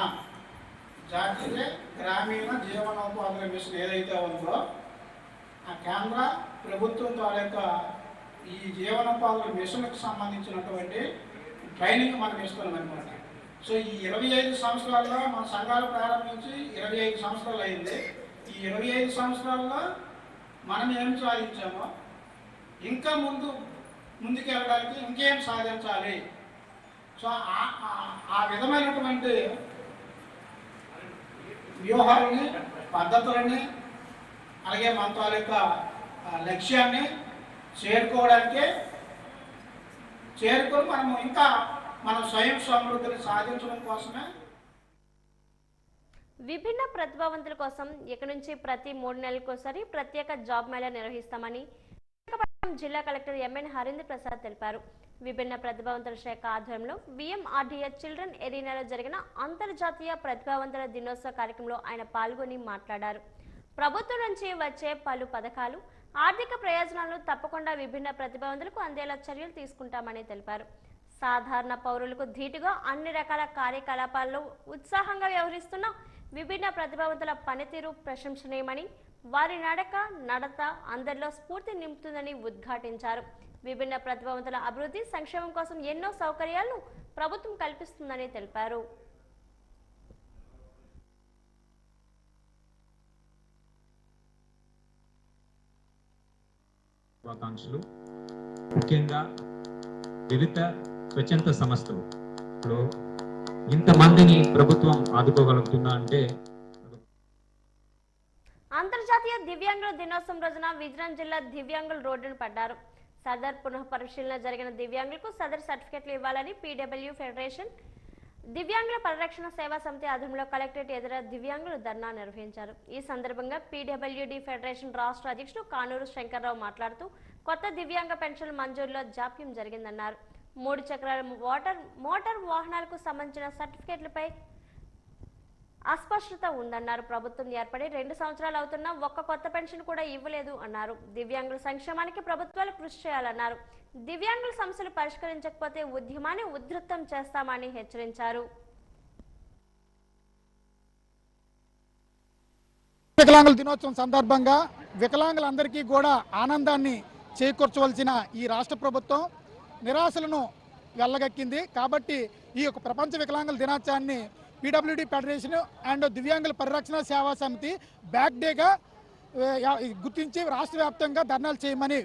Speaker 4: జాతీయ గ్రామీణ జీవనోపాధుల మిషన్ ఏదైతే ఉందో ఆ కేంద్ర ప్రభుత్వం తాలూకా ఈ జీవనోపాధుల మిషన్కి సంబంధించినటువంటి ట్రైనింగ్ మనం ఇస్తున్నాం అనమాట. సో ఈ 25 సంవత్సరాల్లో మన సంఘాలు ప్రారంభించి 25 సంవత్సరాలు అయింది. ఈ 25 సంవత్సరాల్లో మనం ఏం సాధించామో ఇంకా ముందుకు వెళ్ళడానికి ఇంకేం సాధించాలి, సో ఆ విధమైనటువంటి వ్యూహాలని పద్ధతులని అలాగే మన తాలూకా లక్ష్యాన్ని చేరుకొని మనము ఇంకా మనం స్వయం సమృద్ధిని సాధించడం కోసమే
Speaker 1: విభిన్న ప్రతిభావంతుల కోసం ఇక నుంచి ప్రతి 3 నెలలకోసారి ప్రత్యేక జాబ్ మేళా నిర్వహిస్తామని జిల్లా కలెక్టర్ ఎంఎన్ హరీంద్ర ప్రసాద్ తెలిపారు. విభిన్న ప్రతిభావంతుల శాఖ ఆధ్వర్యంలో విఎంఆర్డీఏ చిల్డ్రన్ ఎరీనాలో జరిగిన అంతర్జాతీయ ప్రతిభావంతుల దినోత్సవ కార్యక్రమంలో ఆయన పాల్గొని మాట్లాడారు. ప్రభుత్వం నుంచి వచ్చే పలు పథకాలు, ఆర్థిక ప్రయోజనాలను తప్పకుండా విభిన్న ప్రతిభావంతులకు అందేలా చర్యలు తీసుకుంటామని తెలిపారు. సాధారణ పౌరులకు ధీటుగా అన్ని రకాల కార్యకలాపాల్లో ఉత్సాహంగా వ్యవహరిస్తున్న విభిన్న ప్రతిభావంతుల పనితీరు ప్రశంసనీయమని, వారి నడత అందరిలో స్ఫూర్తి నింపుతుందని ఉద్ఘాటించారు. విభిన్న ప్రతిభావంతుల అభివృద్ధి, సంక్షేమం కోసం ఎన్నో సౌకర్యాలను ప్రభుత్వం కల్పిస్తుందని తెలిపారు.
Speaker 5: ముఖ్యంగా వివిధ స్వచ్ఛంద సంస్థలు ఇప్పుడు ఇంతమందిని ప్రభుత్వం ఆదుకోగలుగుతుందా అంటే
Speaker 1: అంతర్జాతీయ దివ్యాంగుల దినోత్సవం రోజున విజయనగరం జిల్లా దివ్యాంగులు రోడ్డును పడ్డారు. సదర్ పునః పరిశీలన జరిగిన దివ్యాంగులకు సదర్ సర్టిఫికెట్లు ఇవ్వాలని పీడబ్ల్యూ ఫెడరేషన్ దివ్యాంగుల పరిరక్షణ సేవా సమితి ఆధ్వర్యంలో కలెక్టరేట్ ఎదుర దివ్యాంగులు ధర్నా నిర్వహించారు. ఈ సందర్భంగా పీడబ్ల్యూడి ఫెడరేషన్ రాష్ట్ర అధ్యక్షుడు కానూరు శంకర్రావు మాట్లాడుతూ కొత్త దివ్యాంగ పెన్షన్ మంజూరులో జాప్యం జరిగిందన్నారు. 3 చక్రాల మోటార్ వాహనాలకు సంబంధించిన సర్టిఫికెట్లపై అస్పష్టత ఉందన్నారు. ప్రభుత్వం ఏర్పడి 2 సంవత్సరాలు అవుతున్నా ఒక్క కొత్త పెన్షన్ కూడా ఇవ్వలేదు అన్నారు. దివ్యాంగుల సంక్షేమానికి ప్రభుత్వాలు కృషి చేయాలన్నారు. దివ్యాంగుల సమస్యలు పరిష్కరించకపోతే ఉద్యమాన్ని ఉధృతం చేస్తామని హెచ్చరించారు.
Speaker 23: వికలాంగుల దినోత్సవం సందర్భంగా వికలాంగులందరికీ కూడా ఆనందాన్ని చేకూర్చవలసిన ఈ రాష్ట్ర ప్రభుత్వం నిరాశలను వెళ్ళగక్కింది. కాబట్టి ఈ యొక్క ప్రపంచ వికలాంగుల దినోత్సవాన్ని పీడబ్ల్యూడి ఫెడరేషన్ అండ్ దివ్యాంగుల పరిరక్షణ సేవా సమితి బ్యాక్ డేగా గుర్తించి రాష్ట్ర వ్యాప్తంగా ధర్నాలు చేయమని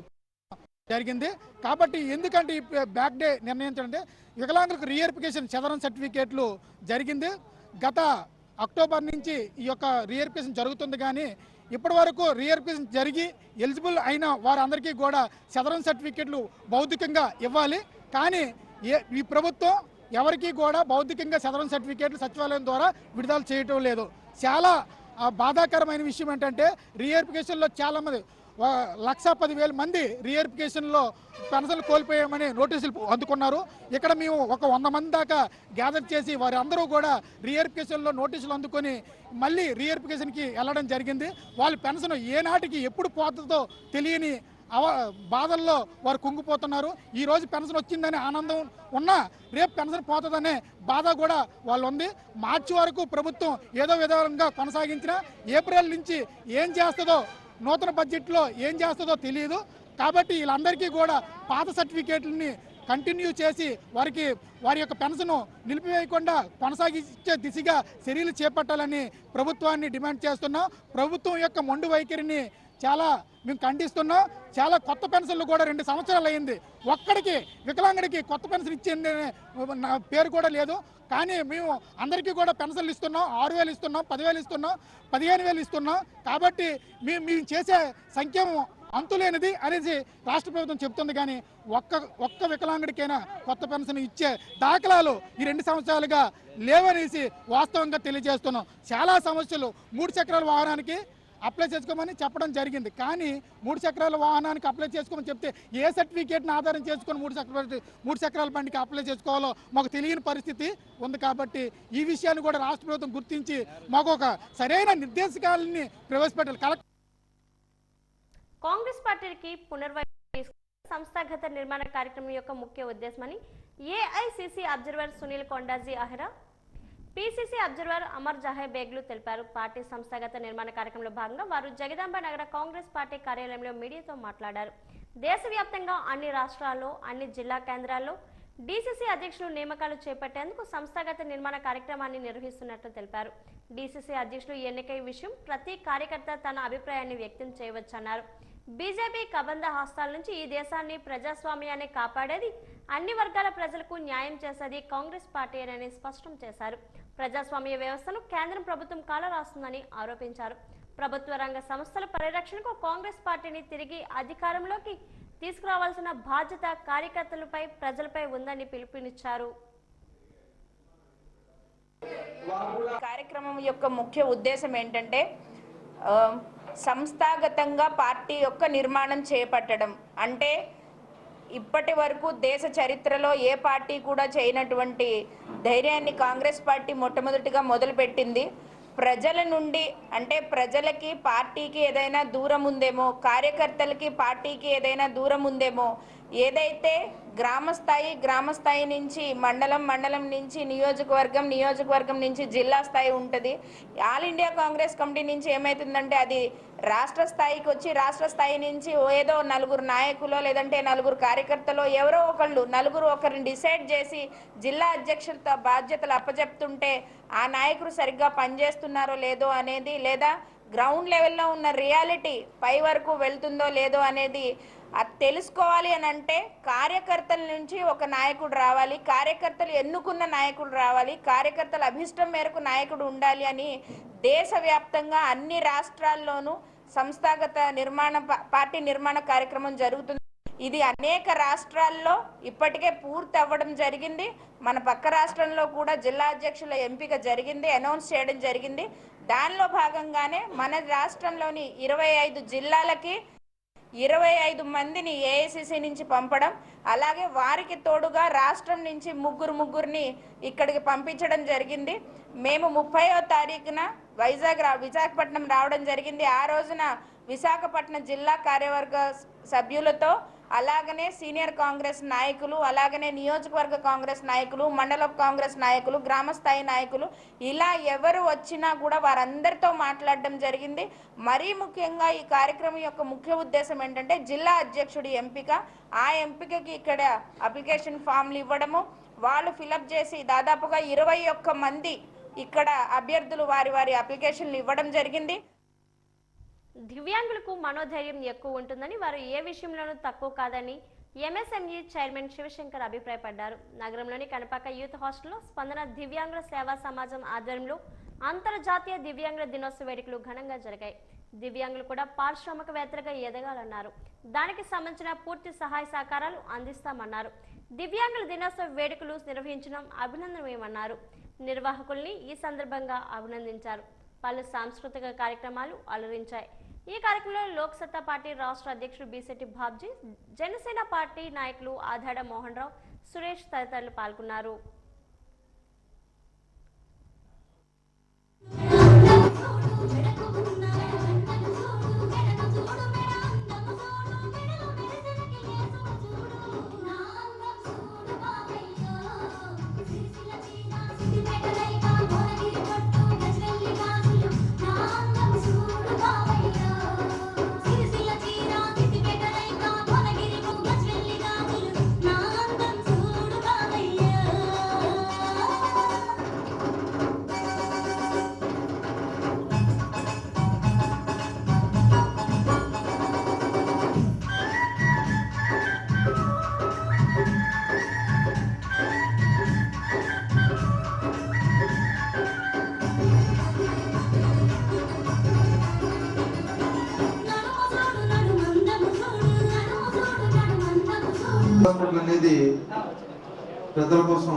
Speaker 23: జరిగింది. కాబట్టి ఎందుకంటే ఈ బ్యాక్ డే నిర్ణయించాలంటే వికలాంగులకు రీఎరిఫికేషన్ చదరం సర్టిఫికేట్లు జరిగింది. గత అక్టోబర్ నుంచి ఈ యొక్క రీఎరిఫికేషన్ జరుగుతుంది. కానీ ఇప్పటి వరకు రీఎరిఫికేషన్ జరిగి ఎలిజిబుల్ అయిన వారందరికీ కూడా చదరం సర్టిఫికేట్లు భౌతికంగా ఇవ్వాలి. కానీ ఈ ప్రభుత్వం ఎవరికి కూడా భౌతికంగా చదరం సర్టిఫికేట్లు సచివాలయం ద్వారా విడుదల చేయటం లేదు. చాలా బాధాకరమైన విషయం ఏంటంటే రీఎరిఫికేషన్లో చాలామంది 1,10,000 మంది రీఎరిఫికేషన్లో పెన్షన్లు కోల్పోయామని నోటీసులు అందుకున్నారు. ఇక్కడ మేము ఒక 100 మంది దాకా గ్యాదర్ చేసి వారి అందరూ కూడా రీఎరిఫికేషన్లో నోటీసులు అందుకొని మళ్ళీ రీఎరిఫికేషన్కి వెళ్ళడం జరిగింది. వాళ్ళ పెన్షన్ ఏనాటికి ఎప్పుడు పోతుందో తెలియని బాధల్లో వారు కుంగిపోతున్నారు. ఈరోజు పెన్షన్ వచ్చిందనే ఆనందం ఉన్నా రేపు పెన్షన్ పోతుందనే బాధ కూడా వాళ్ళు ఉంది. మార్చి వరకు ప్రభుత్వం ఏదో విధంగా కొనసాగించిన ఏప్రిల్ నుంచి ఏం చేస్తుందో నూతన బడ్జెట్లో ఏం చేస్తుందో తెలియదు. కాబట్టి వీళ్ళందరికీ కూడా పాత సర్టిఫికేట్లని కంటిన్యూ చేసి వారి యొక్క పెన్షన్ నిలిపివేయకుండా కొనసాగించే దిశగా చర్యలు చేపట్టాలని ప్రభుత్వాన్ని డిమాండ్ చేస్తున్నాం. ప్రభుత్వం యొక్క మొండి వైఖరిని మేము ఖండిస్తున్నాం. చాలా కొత్త పెన్షన్లు కూడా 2 సంవత్సరాలు అయింది. ఒక్కడికి వికలాంగుడికి కొత్త పెన్షన్ ఇచ్చింది నా పేరు కూడా లేదు. కానీ మేము అందరికీ కూడా పెన్షన్లు ఇస్తున్నాం. 6,000 ఇస్తున్నాం, 10,000 ఇస్తున్నాం, 15,000 ఇస్తున్నాం. కాబట్టి మేము చేసే సంక్షేమం అంతులేనిది అనేసి రాష్ట్ర ప్రభుత్వం చెప్తుంది. కానీ ఒక్క వికలాంగుడికైనా కొత్త పెన్షన్ ఇచ్చే దాఖలాలు ఈ 2 సంవత్సరాలుగా లేవనేసి వాస్తవంగా తెలియజేస్తున్నాం. చాలా సమస్యలు 3 చక్రాల వాహనానికి అప్లై చేసుకోమని చెప్పడం జరిగింది. కానీ 3 చక్రాల వాహనానికి అప్లై చేసుకోమని చెప్తే ఏ సర్టిఫికేట్ని ఆధారం చేసుకొని 3 చక్రాల బండికి అప్లై చేసుకోవాలో మాకు తెలియని పరిస్థితి ఉంది. కాబట్టి ఈ విషయాన్ని కూడా రాష్ట్ర ప్రభుత్వం గుర్తించి మాకు ఒక సరైన నిర్దేశకాలని ప్రవేశపెట్టాలి.
Speaker 1: కాంగ్రెస్ పార్టీకి సంస్థాగత నిర్మాణ కార్యక్రమం యొక్క ముఖ్య ఉద్దేశమని ఏఐసిసి అబ్జర్వర్ సునీల్ కొండాజీ అహ్రా, పిసిసి అబ్జర్వర్ అమర్ జహే బేగ్లు తెలిపారు. పార్టీ సంస్థాగత నిర్మాణ కార్యక్రమంలో భాగంగా వారు జగదాంబ నగర కాంగ్రెస్ పార్టీ కార్యాలయంలో మీడియాతో మాట్లాడారు. దేశవ్యాప్తంగా అన్ని రాష్ట్రాల్లో, అన్ని జిల్లా కేంద్రాల్లో డీసీసీ అధ్యక్షులు నియామకాలు చేపట్టేందుకు సంస్థాగత నిర్మాణ కార్యక్రమాన్ని నిర్వహిస్తున్నట్లు తెలిపారు. డీసీసీ అధ్యక్షులు ఎన్నికై విషయం ప్రతి కార్యకర్త తన అభిప్రాయాన్ని వ్యక్తం చేయవచ్చన్నారు. బీజేపీ కబంధ హస్తాల నుంచి ఈ దేశాన్ని, ప్రజాస్వామ్యాన్ని కాపాడేది, అన్ని వర్గాల ప్రజలకు న్యాయం చేసేది కాంగ్రెస్ పార్టీ అని స్పష్టం చేశారు. ప్రజాస్వామ్య వ్యవస్థను కేంద్రం ప్రభుత్వం కాలరాస్తుందని ఆరోపించారు. ప్రభుత్వ రంగ సంస్థల పరిరక్షణకు కాంగ్రెస్ పార్టీని తిరిగి అధికారంలోకి తీసుకురావాల్సిన బాధ్యత కార్యకర్తలపై, ప్రజలపై ఉందని పిలుపునిచ్చారు.
Speaker 7: కార్యక్రమం యొక్క ముఖ్య ఉద్దేశం ఏంటంటే సంస్థాగతంగా పార్టీ యొక్క నిర్మాణం చేపట్టడం. అంటే ఇప్పటి వరకు దేశ చరిత్రలో ఏ పార్టీ కూడా చేయనటువంటి ధైర్యాన్ని కాంగ్రెస్ పార్టీ మొట్టమొదటిగా మొదలుపెట్టింది. ప్రజల నుండి, అంటే ప్రజలకి పార్టీకి ఏదైనా దూరం ఉందేమో, కార్యకర్తలకి పార్టీకి ఏదైనా దూరం ఉందేమో, ఏదైతే గ్రామ స్థాయి నుంచి మండలం నుంచి నియోజకవర్గం నుంచి జిల్లా స్థాయి ఉంటుంది. ఆల్ ఇండియా కాంగ్రెస్ కమిటీ నుంచి ఏమవుతుందంటే అది రాష్ట్ర స్థాయికి వచ్చి, రాష్ట్ర స్థాయి నుంచి ఏదో 4 నాయకులో లేదంటే 4 కార్యకర్తలో ఎవరో ఒకరిని డిసైడ్ చేసి జిల్లా అధ్యక్షులతో బాధ్యతలు అప్పచెప్తుంటే ఆ నాయకుడు సరిగ్గా పనిచేస్తున్నారో లేదో అనేది, లేదా గ్రౌండ్ లెవెల్లో ఉన్న రియాలిటీ పై వరకు వెళ్తుందో లేదో అనేది అది తెలుసుకోవాలి అని అంటే కార్యకర్తల నుంచి ఒక నాయకుడు రావాలి, కార్యకర్తలు ఎన్నుకున్న నాయకుడు రావాలి, కార్యకర్తల అభిష్టం మేరకు నాయకుడు ఉండాలి అని దేశవ్యాప్తంగా అన్ని రాష్ట్రాల్లోనూ సంస్థాగత పార్టీ నిర్మాణ కార్యక్రమం జరుగుతుంది. ఇది అనేక రాష్ట్రాల్లో ఇప్పటికే పూర్తి అవ్వడం జరిగింది. మన పక్క రాష్ట్రంలో కూడా జిల్లా అధ్యక్షుల ఎంపిక జరిగింది, అనౌన్స్ చేయడం జరిగింది. దానిలో భాగంగానే మన రాష్ట్రంలోని 25 జిల్లాలకి 25 మందిని ఏఐసిసి నుంచి పంపడం, అలాగే వారికి తోడుగా రాష్ట్రం నుంచి ముగ్గురిని ఇక్కడికి పంపించడం జరిగింది. మేము 30వ తారీఖున విశాఖపట్నం రావడం జరిగింది. ఆ రోజున విశాఖపట్నం జిల్లా కార్యవర్గ సభ్యులతో, అలాగనే సీనియర్ కాంగ్రెస్ నాయకులు, అలాగనే నియోజకవర్గ కాంగ్రెస్ నాయకులు, మండల కాంగ్రెస్ నాయకులు, గ్రామస్థాయి నాయకులు, ఇలా ఎవరు వచ్చినా కూడా వారందరితో మాట్లాడడం జరిగింది. మరీ ముఖ్యంగా ఈ కార్యక్రమం యొక్క ముఖ్య ఉద్దేశం ఏంటంటే జిల్లా అధ్యక్షుడి ఎంపిక. ఆ ఎంపికకి ఇక్కడ అప్లికేషన్ ఫామ్లు ఇవ్వడము, వాళ్ళు ఫిలప్ చేసి దాదాపుగా 21 మంది ఇక్కడ అభ్యర్థులు వారి అప్లికేషన్లు ఇవ్వడం జరిగింది.
Speaker 1: దివ్యాంగులకు మనోధైర్యం ఎక్కువ ఉంటుందని, వారు ఏ విషయంలోనూ తక్కువ కాదని ఎంఎస్ఎంఈ చైర్మన్ శివశంకర్ అభిప్రాయపడ్డారు. నగరంలోని కనపాక యూత్ హాస్టల్లో స్పందన దివ్యాంగుల సేవా సమాజం ఆధ్వర్యంలో అంతర్జాతీయ దివ్యాంగుల దినోత్సవ వేడుకలు ఘనంగా జరిగాయి. దివ్యాంగులు కూడా పారిశ్రామికవేత్తలుగా ఎదగాలన్నారు. దానికి సంబంధించిన పూర్తి సహాయ సహకారాలు అందిస్తామన్నారు. దివ్యాంగుల దినోత్సవ వేడుకలు నిర్వహించడం అభినందనమేమన్నారు. నిర్వాహకుల్ని ఈ సందర్భంగా అభినందించారు. పలు సాంస్కృతిక కార్యక్రమాలు అలరించాయి. ఈ కార్యక్రమంలో లోక్ సత్తా పార్టీ రాష్ట్ర అధ్యక్షుడు బీసెట్టి బాబ్జీ, జనసేన పార్టీ నాయకులు ఆధాడ మోహన్ రావు, సురేష్ తదితరులు పాల్గొన్నారు.
Speaker 8: అనేది ప్రజల కోసం,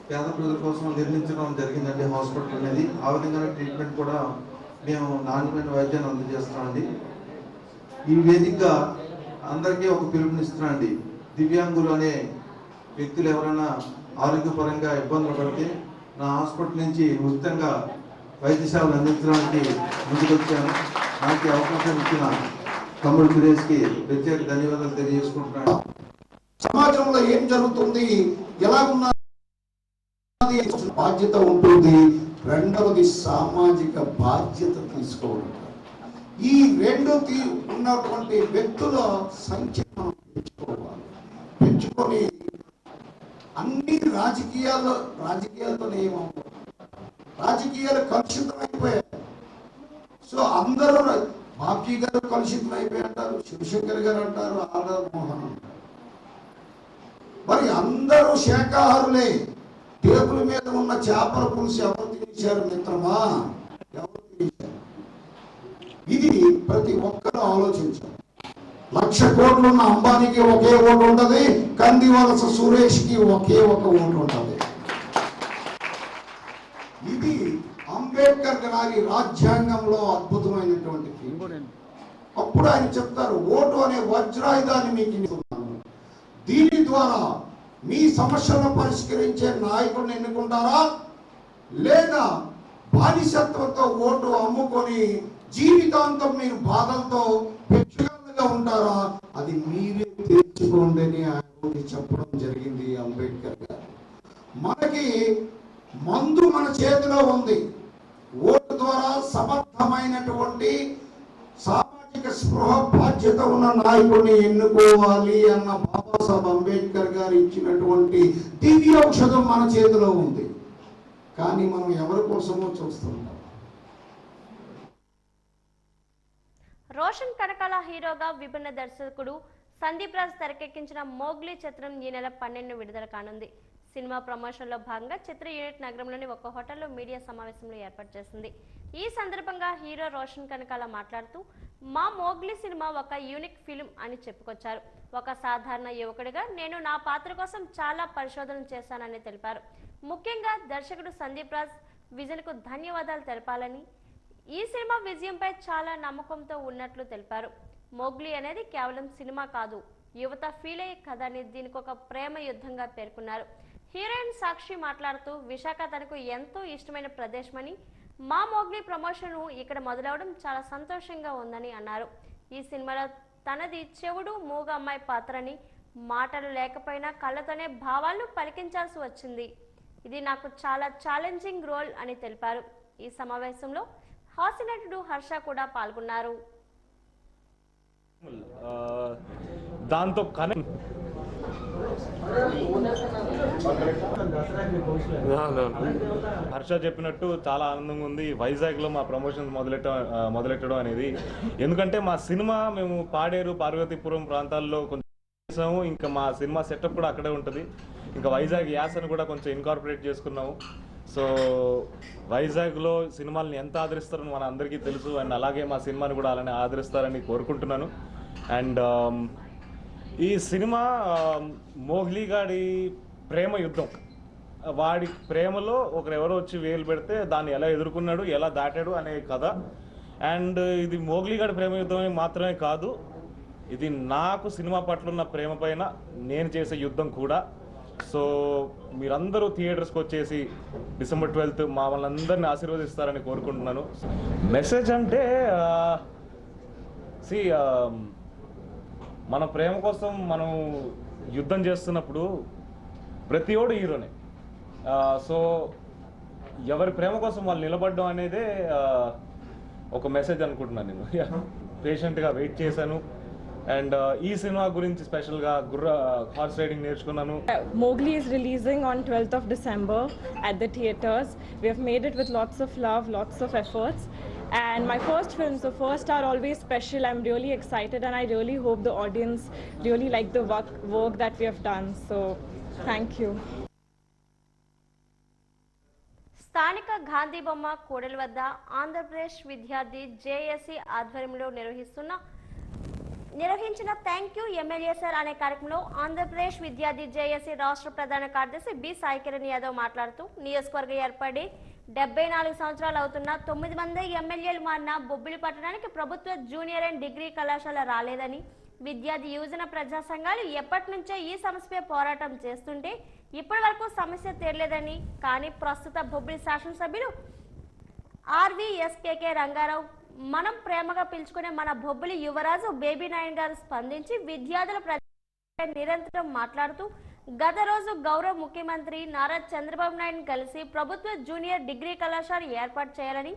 Speaker 8: పేద ప్రజల కోసం నిర్మించడం జరిగిందండి హాస్పిటల్ అనేది. ఆ విధంగానే ట్రీట్మెంట్ కూడా మేము నాణ్యమైన వైద్యాన్ని అందజేస్తామండి. ఈ వేదికగా అందరికీ ఒక పిలుపునిస్తున్నాండి. దివ్యాంగులు అనే వ్యక్తులు ఎవరైనా ఆరోగ్యపరంగా ఇబ్బందులు పడితే నా హాస్పిటల్ నుంచి ఉచితంగా వైద్య సేవలు అందించడానికి ముందుకొచ్చాను. నాకు అవకాశం ఇచ్చిన తమ్ముడు సురేష్కి ప్రత్యేక ధన్యవాదాలు తెలియజేసుకుంటున్నాను.
Speaker 9: సమాజంలో ఏం జరుగుతుంది, ఎలా ఉన్నది బాధ్యత ఉంటుంది. రెండవది సామాజిక బాధ్యత తీసుకోవడం. ఈ రెండు ఉన్నటువంటి వ్యక్తుల సంఖ్య పెంచుకొని అన్ని రాజకీయాలతోనే ఏమవుతుంది, రాజకీయాలు కలుషితమైపోయాయి. సో అందరూ బాపీ గారు కలుషితం అయిపోయి అంటారు, శివశంకర్ గారు అంటారు, ఆర్ఆర్ మోహన్ అంటారు. మరి అందరూ శాఖాహారులే. టేబుల్ మీద ఉన్న చేపల పులుసు ఎవరు తినేశారు మిత్రమా? ఎవరు తినేశారు? ఇది ప్రతి ఒక్కరూ ఆలోచించారు. 1,00,000 కోట్లు ఉన్న అంబానీకి ఒకే ఓటు ఉంటుంది, కందివలస సురేష్కి ఒకే ఒక ఓటు ఉంటుంది. ఇది అంబేద్కర్ గారి రాజ్యాంగంలో అద్భుతమైనటువంటి తీర్పు. అప్పుడు ఆయన చెప్తారు, ఓటు అనే వజ్రాయుధాన్ని మీకు ఇస్తున్నాను, దీని ద్వారా మీ సమస్యలను పరిష్కరించే నాయకుడిని ఎన్నుకుంటారా, లేదా బానిసత్వంతో ఓటు అమ్ముకొని జీవితాంతం మీరు బాధలతో పెచ్చుగా ఉంటారా, అది మీరే తెలుసుకోండి అని ఆయన చెప్పడం జరిగింది అంబేద్కర్ గారు. మనకి మందు మన చేతిలో ఉంది. ఓటు ద్వారా సమర్థమైనటువంటి సామాజిక స్పృహ బాధ్యత ఉన్న నాయకుడిని ఎన్నుకోవాలి అన్న బాబాసాహెబ్ అంబేద్కర్ గారు ఇచ్చినటువంటి దివ్య ఔషధం మన చేతిలో ఉంది. కానీ మనం ఎవరి కోసమో చూస్తుంటాం.
Speaker 1: రోషన్ కనకాల హీరోగా విభిన్న దర్శకుడు సందీప్ రాజ్ తెరకెక్కించిన మోగ్లీ చిత్రం ఈ నెల 12 విడుదల కానుంది. సినిమా ప్రమోషన్లో భాగంగా చిత్ర యూనిట్ నగరంలోని ఒక హోటల్లో మీడియా సమావేశంలో ఏర్పాటు చేసింది. ఈ సందర్భంగా హీరో రోషన్ కనకాల మాట్లాడుతూ, మా మోగ్లీ సినిమా ఒక యూనిక్ ఫిల్మ్ అని చెప్పుకొచ్చారు. ఒక సాధారణ యువకుడిగా నేను నా పాత్ర కోసం చాలా పరిశోధన చేశానని తెలిపారు. ముఖ్యంగా దర్శకుడు సందీప్ రాజ్ విజన్కు ధన్యవాదాలు తెలపాలని, ఈ సినిమా విజయంపై చాలా నమ్మకంతో ఉన్నట్లు తెలిపారు. మోగ్లీ అనేది కేవలం సినిమా కాదు, యువత ఫీల్ అయ్యే కథ అని దీనికి ఒక ప్రేమ యుద్ధంగా పేర్కొన్నారు. హీరోయిన్ సాక్షి మాట్లాడుతూ, విశాఖ తనకు ఎంతో ఇష్టమైన ప్రదేశమని, మా మోగ్లీ ప్రమోషన్ ఇక్కడ మొదలవడం చాలా సంతోషంగా ఉందని అన్నారు. ఈ సినిమాలో తనది చెవుడు మూగ అమ్మాయి పాత్రని, మాటలు లేకపోయినా కళ్ళతోనే భావాలను పలికించాల్సి వచ్చింది. ఇది నాకు చాలా ఛాలెంజింగ్ రోల్ అని తెలిపారు. ఈ సమావేశంలో హాస్యనటుడు హర్ష కూడా పాల్గొన్నారు.
Speaker 10: దాంతో హర్ష చెప్పినట్టు చాలా ఆనందంగా ఉంది. వైజాగ్లో మా ప్రమోషన్స్ మొదలెట్టడం అనేది. ఎందుకంటే మా సినిమా మేము పాడేరు, పార్వతీపురం ప్రాంతాల్లో కొంచెం చేసాము. ఇంకా మా సినిమా సెటప్ కూడా అక్కడే ఉంటుంది. ఇంకా వైజాగ్ యాసను కూడా కొంచెం ఇన్కార్పొరేట్ చేసుకున్నాము. సో వైజాగ్లో సినిమాలను ఎంత ఆదరిస్తారని మన అందరికీ తెలుసు. అండ్ అలాగే మా సినిమాని కూడా అలానే ఆదరిస్తారని కోరుకుంటున్నాను. అండ్ ఈ సినిమా మోగ్లీ గాడి ప్రేమ యుద్ధం. వాడి ప్రేమలో ఒకరెవరో వచ్చి వేలు పెడితే దాన్ని ఎలా ఎదుర్కొన్నాడు, ఎలా దాటాడు అనే కథ. అండ్ ఇది మోగ్లీ గాడి ప్రేమ యుద్ధం మాత్రమే కాదు, ఇది నాకు సినిమా పట్ల ఉన్న ప్రేమ పైన నేను చేసే యుద్ధం కూడా. సో మీరందరూ థియేటర్స్కి వచ్చేసి December 12th మా వాళ్ళందరినీ ఆశీర్వదిస్తారని కోరుకుంటున్నాను. మెసేజ్ అంటే మన ప్రేమ కోసం మనం యుద్ధం చేస్తున్నప్పుడు ప్రతి ఒడు హీరోనే. సో ఎవరి ప్రేమ కోసం వాళ్ళు నిలబడడం అనేదే ఒక మెసేజ్ అనుకుంటున్నాను. నేను పేషెంట్గా వెయిట్ చేశాను. అండ్ ఈ సినిమా గురించి స్పెషల్గా హార్స్ రైడింగ్ నేర్చుకున్నాను.
Speaker 24: Mowgli is releasing on 12th of December at the theaters. We have made it with lots of love, lots of efforts. And my first film, so first are always special. I'm really excited and I really hope the audience really like the work that we have done. So thank you.
Speaker 1: స్థానిక గాంధీ బొమ్మ కూడలి వద్ద ఆంధ్రప్రదేశ్ విద్యార్థి JAC ఆధ్వర్యంలో నిర్వహిస్తున్న నిర్వహించిన thank you MLA sir అనే కార్యక్రమంలో ఆంధ్రప్రదేశ్ విద్యార్థి జేఏసీ రాష్ట్ర ప్రధాన కార్యదర్శి బి సాయి కిరణ్ యాదవ్ మాట్లాడుతూ నియోజకవర్గం ఏర్పడి 74 సంవత్సరాలు అవుతున్న 9 మంది ఎమ్మెల్యేలు మారిన బొబ్బిలి పట్టణానికి ప్రభుత్వ జూనియర్ అండ్ డిగ్రీ కళాశాల రాలేదని, విద్యార్థి యువజన ప్రజా సంఘాలు ఎప్పటి నుంచో ఈ సమస్యపై పోరాటం చేస్తుంటే ఇప్పటి వరకు సమస్య తీరలేదని, కానీ ప్రస్తుత బొబ్బిలి శాసనసభ్యులు ఆర్వీఎస్కేకే రంగారావు మనం ప్రేమగా పిలుచుకునే మన బొబ్బిలి యువరాజు బేబీ నాయన్ గారు స్పందించి విద్యార్థుల ప్రజలపై నిరంతరం మాట్లాడుతూ గత రోజు గౌరవ ముఖ్యమంత్రి నారా చంద్రబాబు నాయుడు కలిసి ప్రభుత్వ జూనియర్ డిగ్రీ కళాశాల ఏర్పాటు చేయాలని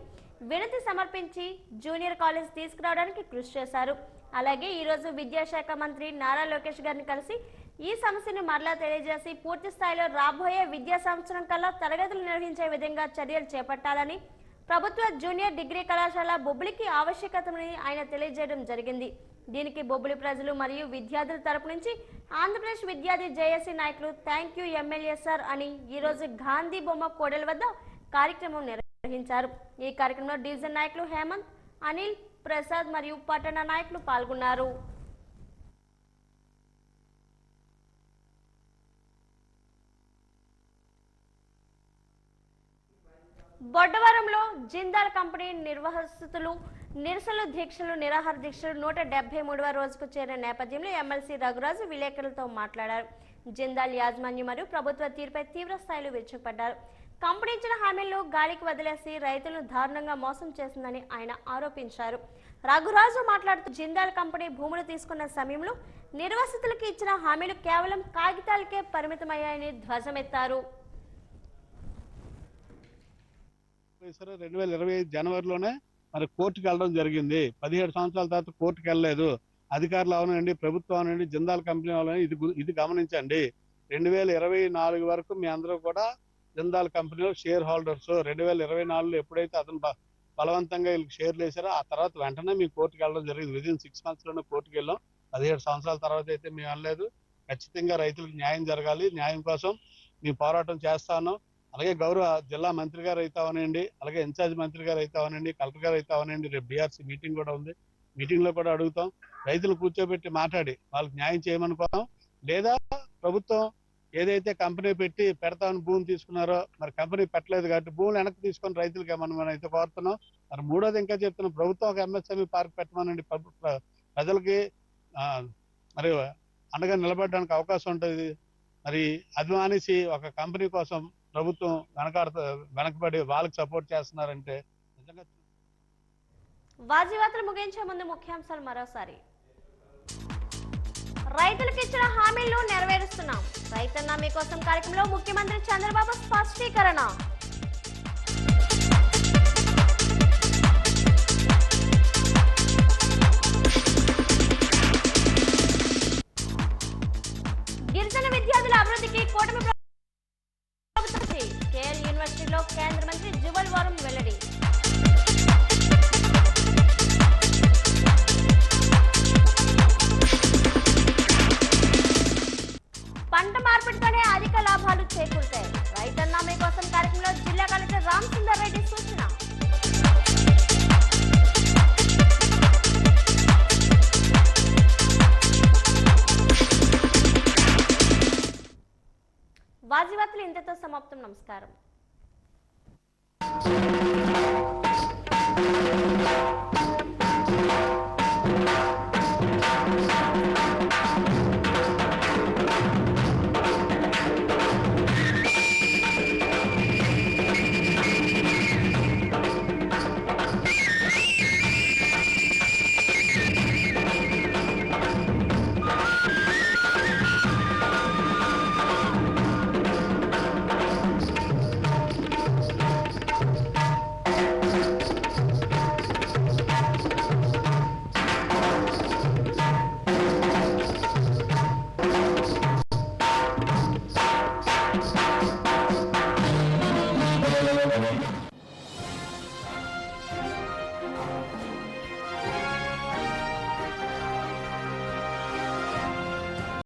Speaker 1: వినతి సమర్పించి జూనియర్ కాలేజ్ తీసుకురావడానికి కృషి చేశారు. అలాగే ఈరోజు విద్యాశాఖ మంత్రి నారా లోకేష్ గారిని కలిసి ఈ సమస్యను మరలా తెలియజేసి పూర్తి స్థాయిలో రాబోయే విద్యా సంవత్సరం కల్లా తరగతులు నిర్వహించే విధంగా చర్యలు చేపట్టాలని, ప్రభుత్వ జూనియర్ డిగ్రీ కళాశాల బొబ్బిలికి ఆవశ్యకతని ఆయన తెలియజేయడం జరిగింది. దీనికి బొబ్బిలి ప్రజలు మరియు విద్యార్థుల తరపు నుంచి ఆంధ్రప్రదేశ్ విద్యార్థి జేఏసీ నాయకులు థ్యాంక్ యూ ఎమ్మెల్యే సార్ అని ఈరోజు గాంధీ బొమ్మ కోడెల వద్ద కార్యక్రమం నిర్వహించారు. ఈ కార్యక్రమంలో డివిజన్ నాయకులు హేమంత్, అనిల్, ప్రసాద్ మరియు పట్టణ నాయకులు పాల్గొన్నారు. బొడ్డవరంలో జిందాల్ కంపెనీ నిర్వాసితులు నిరసనలు దీక్షలు నిరాహార దీక్షలు 173వ రోజుకు చేరిన నేపథ్యంలో ఎమ్మెల్సీ రఘురాజు విలేకరులతో మాట్లాడారు. జిందాల్ యాజమాన్యం మరియు ప్రభుత్వ తీరుపై తీవ్ర స్థాయిలో విరుచుకుపడ్డారు. కంపెనీ ఇచ్చిన హామీలను గాలికి వదిలేసి రైతులను దారుణంగా మోసం చేసిందని ఆయన ఆరోపించారు. రఘురాజు మాట్లాడుతూ జిందాల్ కంపెనీ భూములు తీసుకున్న సమయంలో నిర్వాసితులకు ఇచ్చిన హామీలు కేవలం కాగితాలకే పరిమితమయ్యాయని ధ్వజమెత్తారు.
Speaker 11: 2025 జనవరిలోనే మరి కోర్టుకు వెళ్ళడం జరిగింది. 17 సంవత్సరాల తర్వాత కోర్టుకు వెళ్ళలేదు. అధికారులు అవనండి, ప్రభుత్వం అవనండి, జిందాల్ కంపెనీ అవనండి, ఇది గమనించండి. 2024 వరకు మీ అందరూ కూడా జిందాల్ కంపెనీలో షేర్ హోల్డర్స్. 2024లో ఎప్పుడైతే అతను బలవంతంగా వీళ్ళకి షేర్లు వేశారో ఆ తర్వాత వెంటనే మేము కోర్టుకు వెళ్ళడం జరిగింది. విదిన్ 6 months లోనే కోర్టుకు వెళ్ళాం. 17 సంవత్సరాల తర్వాత అయితే మేము వెళ్ళలేదు. ఖచ్చితంగా రైతులకు న్యాయం జరగాలి. న్యాయం కోసం మేము పోరాటం చేస్తాను. అలాగే గౌరవ జిల్లా మంత్రి గారు అయితే అవనండి, అలాగే ఇన్ఛార్జ్ మంత్రి గారు అయితే అవనండి, కలెక్టర్ గారు అయితే అవనండి, రేపు బీఆర్సీ మీటింగ్ కూడా ఉంది. మీటింగ్ లో కూడా అడుగుతాం. రైతులు కూర్చోబెట్టి మాట్లాడి వాళ్ళకి న్యాయం చేయమనుకోవడం, లేదా ప్రభుత్వం ఏదైతే కంపెనీ పెట్టి పెడతామని భూమి తీసుకున్నారో మరి కంపెనీ పెట్టలేదు కాబట్టి భూములు వెనక్కి తీసుకొని రైతులకి మనం అయితే కోరుతున్నాం. మరి మూడోది ఇంకా చెప్తున్నాం, ప్రభుత్వం ఒక ఎంఎస్ఎంఈ పార్క్ పెట్టమనండి. ప్రజలకి మరి అండగా నిలబడడానికి అవకాశం ఉంటుంది. మరి అభిమానిసి ఒక కంపెనీ కోసం ప్రభుత్వం వెనకబడి వాళ్ళకి సపోర్ట్ చేస్తున్నారంటే నిజంగా.
Speaker 1: వాజీవార్తలు ముగించే ముందు ముఖ్యాంశాలు మరోసారి. రైతులకు ఇచ్చిన హామీలను నెరవేరుస్తున్నాం. రైతన్న మీకోసం కార్యక్రమంలో ముఖ్యమంత్రి చంద్రబాబు స్పష్టీకరణ. గిరిజన విద్యార్థుల అభివృద్ధికి కూటమి ప్రభుత్వం కేఎల్ యూనివర్సిటీలో కేంద్ర మంత్రి జువల్ వారం వెల్లడి. పంట మార్పిడితోనే అధిక లాభాలు చేకూరుతాయి. రైతన్న మీకోసం కార్యక్రమంలో జిల్లా కలెక్టర్ రామ్ సుందర్ రెడ్డి సూచన. వాజీవార్తలు ఇంతతో సమాప్తం. నమస్కారం.